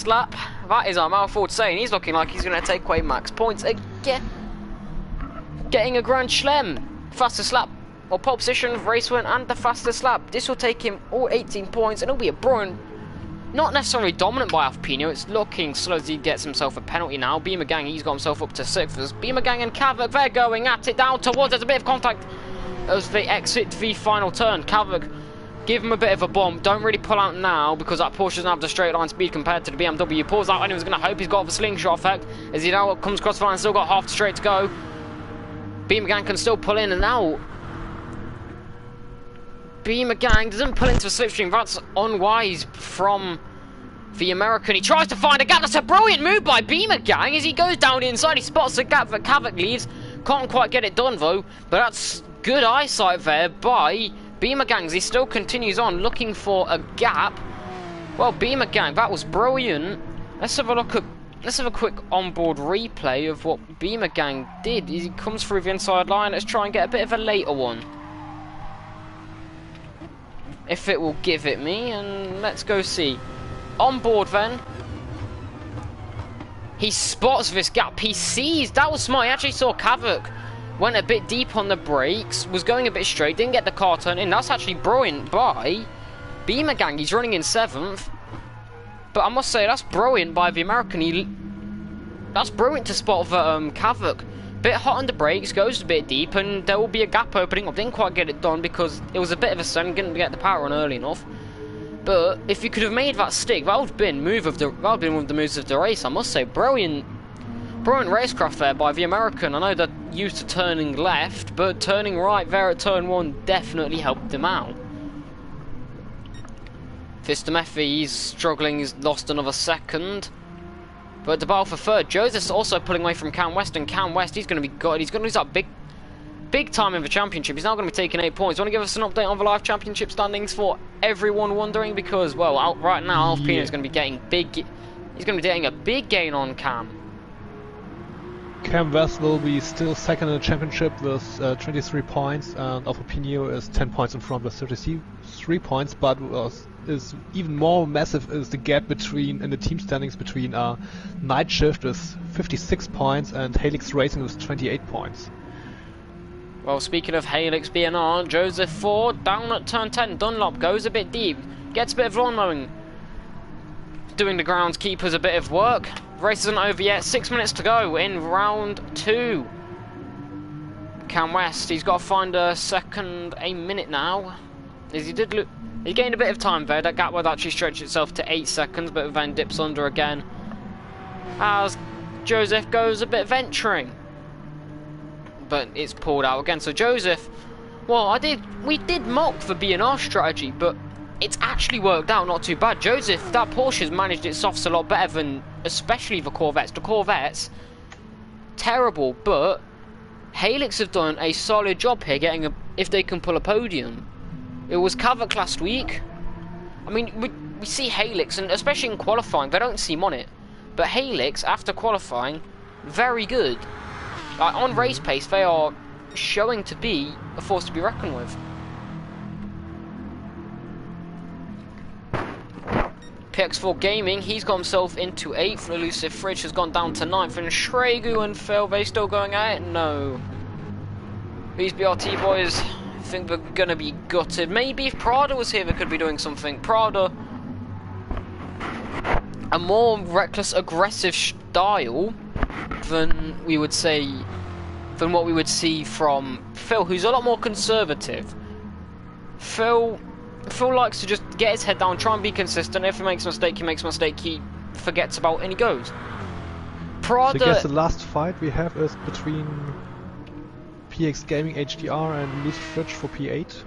lap. That is a mouthful to say, and he's looking like he's going to take away max points again. Getting a Grand Chelem. Fastest lap, or pole position, race win, and the fastest lap. This will take him all 18 points, and it'll be a brilliant. Not necessarily dominant by Alfa Pino, it's looking slow as he gets himself a penalty now. Beamer Gang, he's got himself up to 6th. Beamer Gang and Kavak, they're going at it down towards, there's a bit of contact as they exit the final turn. Kavak, give him a bit of a bump, don't really pull out now because that Porsche doesn't have the straight line speed compared to the BMW. He pulls out and he was going to hope he's got the slingshot effect as he now comes across the line, still got half the straight to go. Beamer Gang can still pull in and out. Beamer Gang doesn't pull into the slipstream, that's unwise from the American. He tries to find a gap, that's a brilliant move by Beamer Gang as he goes down the inside, he spots the gap that Kavak leaves, can't quite get it done though, but that's good eyesight there by Beamer Gang as he still continues on looking for a gap. Well, Beamer Gang, that was brilliant. Let's have a quick onboard replay of what Beamer Gang did. He comes through the inside line, let's try and get a bit of a later one. If it will give it me, and let's go see. On board then. He spots this gap, he sees, that was smart, he actually saw Kavak. Went a bit deep on the brakes, was going a bit straight, didn't get the car turn in, that's actually brilliant by Beamer Gang, he's running in 7th. But I must say, that's brilliant by the American, that's brilliant to spot the Kavak. Bit hot on the brakes, goes a bit deep, and there will be a gap opening up. Didn't quite get it done because it was a bit of a sun, didn't get the power on early enough. But if you could have made that stick, that would have been one of the moves of the race. I must say, brilliant racecraft there by the American. I know they're used to turning left, but turning right there at turn 1 definitely helped them out. Fistamefi, he's struggling, he's lost another second. But the battle for 3rd, Joseph's also pulling away from Cam West, and Cam West, he's going to be good. He's going to lose out big time in the championship. He's now going to be taking 8 points. Want to give us an update on the live championship standings for everyone wondering? Because, well, right now, Alfa Pino is going to be getting big. He's going to be getting a big gain on Cam. Cam West will be still 2nd in the championship with 23 points, and Alfa Pino is 10 points in front with 33 points, but is even more massive is the gap in the team standings between Night Shift with 56 points and Helix Racing with 28 points. Well, speaking of Helix BNR, Joseph Ford down at turn 10. Dunlop goes a bit deep, gets a bit of lawn mowing, doing the groundskeepers a bit of work. Race isn't over yet, 6 minutes to go in round 2. Cam West, he's got to find a minute now. As he gained a bit of time there. That gap would actually stretch itself to 8 seconds, but then dips under again as Joseph goes a bit venturing. But it's pulled out again. So Joseph, well, we did mock the BNR strategy, but it's actually worked out not too bad. Joseph, that Porsche's managed its softs a lot better than, especially the Corvettes. The Corvettes, terrible, but Helix have done a solid job here, if they can pull a podium. It was Kavak last week. I mean, we see Helix, and especially in qualifying, they don't seem on it. But Helix, after qualifying, very good. On race pace, they are showing to be a force to be reckoned with. PX4 Gaming, he's got himself into 8th. Elusive Fridge has gone down to 9th. And Shregu and Phil, they still going at it? No. These BRT boys, I think they're going to be gutted. Maybe if Prada was here, they could be doing something. Prada, a more reckless, aggressive style than we would say, than what we would see from Phil, who's a lot more conservative. Phil likes to just get his head down, try and be consistent. If he makes a mistake, he makes a mistake, he forgets about it and he goes. So I guess the last fight we have is between PX Gaming HDR and Elite Fridge for P8.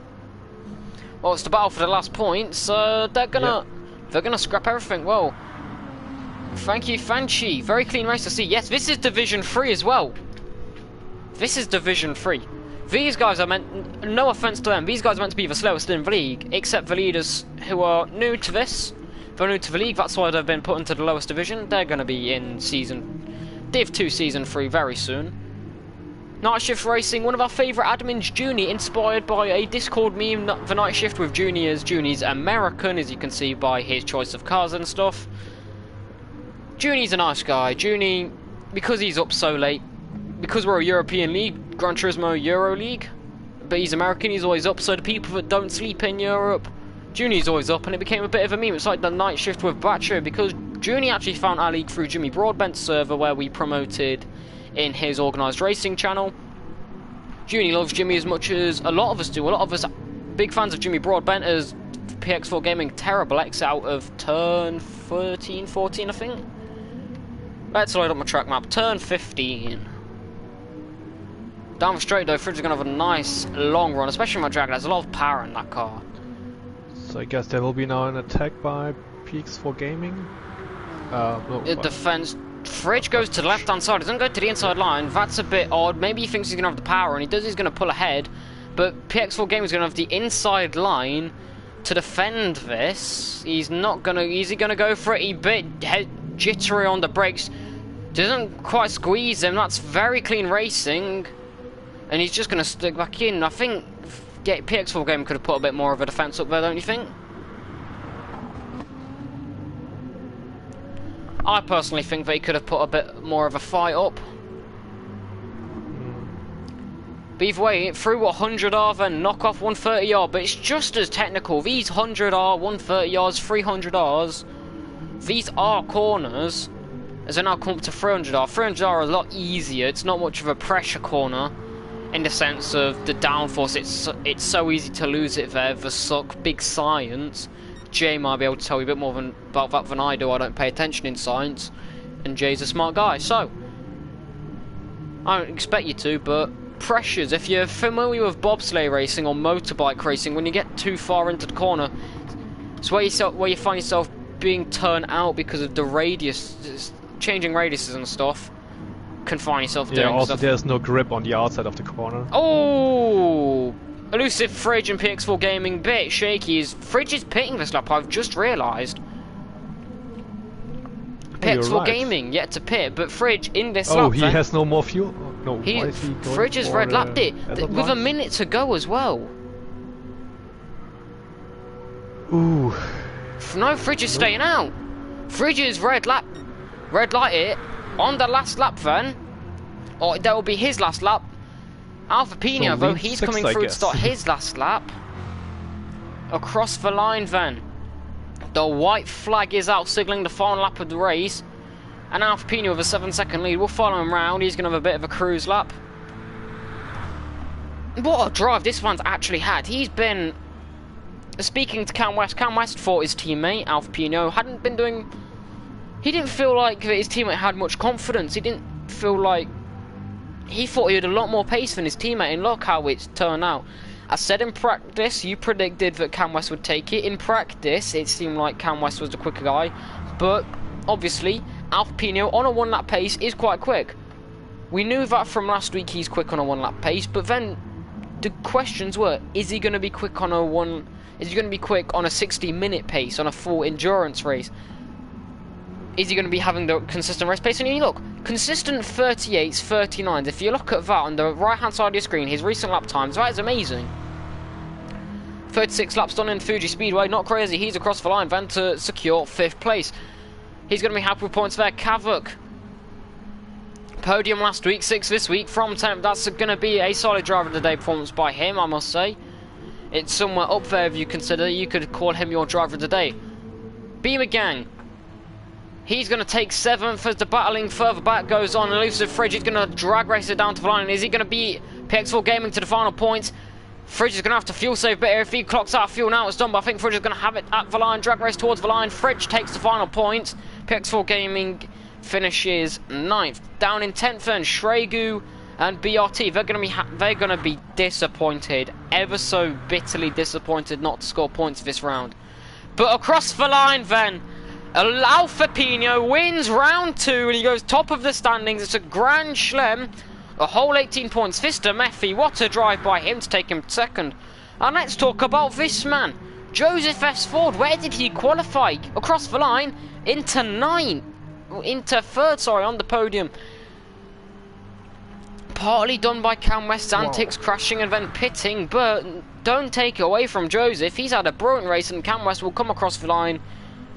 Well, it's the battle for the last points. They're gonna scrap everything. Well, thank you, Fanchi. Very clean race to see. Yes, this is Division 3 as well. This is Division 3. These guys are meant, no offense to them, these guys are meant to be the slowest in the league, except the leaders who are new to this. They're new to the league, that's why they've been put into the lowest division. They're going to be in Div 2 Season 3 very soon. Night Shift Racing, one of our favourite admins, Junie, inspired by a Discord meme, the Night Shift with Junie's. Junie's American, as you can see by his choice of cars and stuff. Junie's a nice guy. Junie, because he's up so late, because we're a European league, Gran Turismo Euro League, but he's American, he's always up, so the people that don't sleep in Europe, Junie's always up, and it became a bit of a meme. It's like the Night Shift with Batcher, because Junie actually found our league through Jimmy Broadbent's server, where we promoted in his organised racing channel. Junie loves Jimmy as much as a lot of us do. A lot of us big fans of Jimmy Broadbent, as PX4 Gaming Terrible X out of turn 13, 14 I think. Let's load up my track map, turn 15. Down the straight though, Fridge is going to have a nice long run, especially my drag. There's a lot of power in that car. So I guess there will be now an attack by PX4 Gaming. No, defense. Fridge goes to the left hand side, he doesn't go to the inside line. That's a bit odd. Maybe he thinks he's going to have the power, and he does, he's going to pull ahead. But PX4 Gaming is going to have the inside line to defend this. He's not going to. Is he going to go for it? He bit jittery on the brakes. Doesn't quite squeeze him. That's very clean racing. And he's just going to stick back in. I think PX4 Gaming could have put a bit more of a defence up there, don't you think? I personally think they could have put a bit more of a fight up. But either way, through 100R, then knock off 130R. But it's just as technical. These 100R, 130Rs, 300Rs, these are corners. As they now come up to 300R. 300R are a lot easier. It's not much of a pressure corner. In the sense of the downforce, it's so easy to lose it there. The suck, big science. Jay might be able to tell you a bit more about that than I do. I don't pay attention in science, and Jay's a smart guy, so I don't expect you to. But pressures, if you're familiar with bobsleigh racing or motorbike racing, when you get too far into the corner, it's where you find yourself being turned out because of the radius, changing radiuses and stuff. Can find yourself doing also stuff. There's no grip on the outside of the corner. Oh, elusive Fridge and PX4 Gaming, bit shaky. Fridge is pitting this lap, I've just realised. PX4 Gaming yet to pit, but Fridge in this lap. Oh, he has no more fuel? No, Fridge has red lapped it with a minute to go as well. Ooh. No, Fridge is staying out. Fridge is red light it on the last lap then. Or that will be his last lap. Alpha Pino, though, he's coming through to start his last lap. Across the line then. The white flag is out, signalling the final lap of the race. And Alpha Pino with a 7-second lead. We'll follow him round. He's going to have a bit of a cruise lap. What a drive this one's actually had. He's been... Speaking to Cam West thought his teammate, Alpha Pino, hadn't been doing... He didn't feel like that his teammate had much confidence. He didn't feel like... He thought he had a lot more pace than his teammate, and look how it's turned out. I said in practice, you predicted that Cam West would take it. In practice, it seemed like Cam West was the quicker guy. But, obviously, Alpha Pino on a one-lap pace is quite quick. We knew that from last week he's quick on a one-lap pace, but then the questions were, is he going to be quick on a 60-minute pace, on a full endurance race? Is he going to be having the consistent race pace? And you look, consistent 38s, 39s. If you look at that on the right-hand side of your screen, his recent lap times, that is amazing. 36 laps done in Fuji Speedway, not crazy. He's across the line then to secure 5th place. He's going to be happy with points there. Kavuk, podium last week, 6th this week from 10th. That's going to be a solid driver of the day performance by him, I must say. It's somewhere up there if you consider. You could call him your driver of the day. Beamer Gang. He's going to take 7th as the battling further back goes on. Elusive Fridge is going to drag race it down to the line. Is he going to beat PX4 Gaming to the final points? Fridge is going to have to fuel save, but if he clocks out of fuel now, it's done. But I think Fridge is going to have it at the line. Drag race towards the line. Fridge takes the final point. PX4 Gaming finishes 9th. Down in 10th then, Shregu and BRT. They're gonna be disappointed, ever so bitterly disappointed not to score points this round. But across the line then, Alfa Pino wins round 2 and he goes top of the standings. It's a grand slam, a whole 18 points. Fister Mephi, what a drive by him to take him second. And let's talk about this man, Joseph S. Ford. Where did he qualify? Across the line, into third, sorry, on the podium. Partly done by Cam West's antics, crashing and then pitting, but don't take it away from Joseph. He's had a brilliant race, and Cam West will come across the line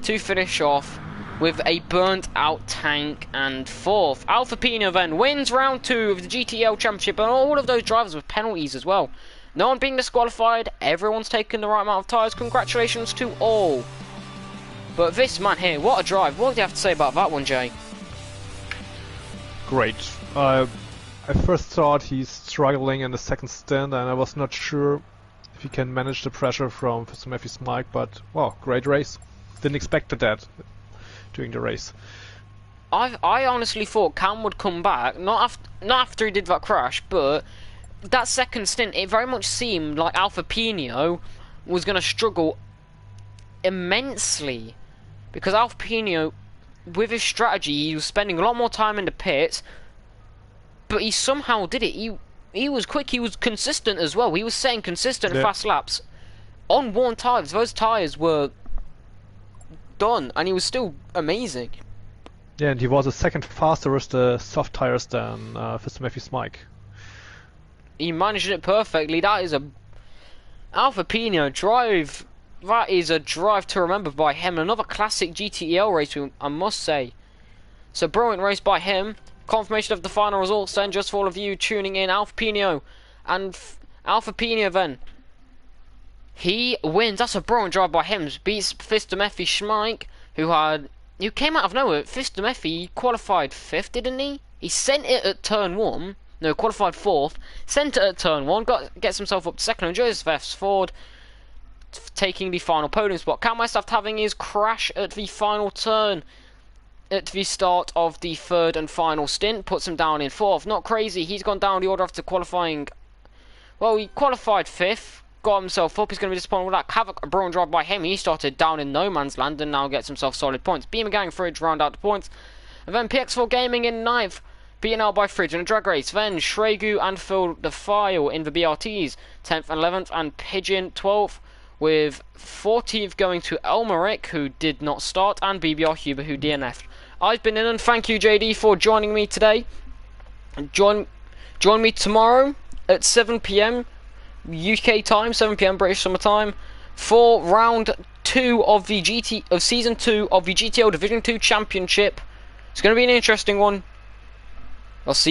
to finish off with a burnt out tank and 4th. Alfa Pino then wins round 2 of the GTEL Championship, and all of those drivers with penalties as well. No one being disqualified, everyone's taken the right amount of tyres. Congratulations to all. But this man here, what a drive. What do you have to say about that one, Jay? Great. I first thought he's struggling in the second stint, and I was not sure if he can manage the pressure from Mr. Mephi's mic, but wow, great race. Didn't expect that during the race. I honestly thought Cam would come back, not after he did that crash, but that second stint, it very much seemed like Alfa Pino was going to struggle immensely. Because Alfa Pino, with his strategy, he was spending a lot more time in the pits, but he somehow did it. He was quick, he was consistent as well. He was setting consistent fast laps on worn tyres. Those tyres were done, and he was still amazing. Yeah, and he was a second faster with the soft tyres than Mr. Mephi's mic. He managed it perfectly. That is a Alfa Pino drive. That is a drive to remember by him. Another classic GTEL race, I must say. So brilliant race by him. Confirmation of the final results then, just for all of you tuning in. Alfa Pino and Alfa Pino then. He wins. That's a brilliant drive by him. Beats Fister Mephi Schmeich, who came out of nowhere. Fister Mephi qualified 5th, didn't he? He sent it at turn 1. No, qualified 4th. Sent it at turn 1. Gets himself up to 2nd. And Joseph S. Ford taking the final podium spot. Cam West after having his crash at the final turn at the start of the 3rd and final stint puts him down in 4th. Not crazy. He's gone down the order after qualifying. Well, he qualified 5th. Got himself up. He's going to be disappointed with that. Havoc, a brilliant drive by him. He started down in no man's land and now gets himself solid points. Beamer Gang Fridge round out the points. And then PX4 Gaming in 9th. Beaten out by Fridge in a drag race. Then Shregu and Phil the File in the BRTs. 10th and 11th. And Pigeon 12th. With 14th going to Elmerick, who did not start. And BBR Huber, who DNF'd. I've been in, and thank you, JD, for joining me today. Join me tomorrow at 7 PM UK time, 7 PM British Summer Time, for round 2 of the season 2 of the GTO Division 2 Championship. It's going to be an interesting one. I'll see you.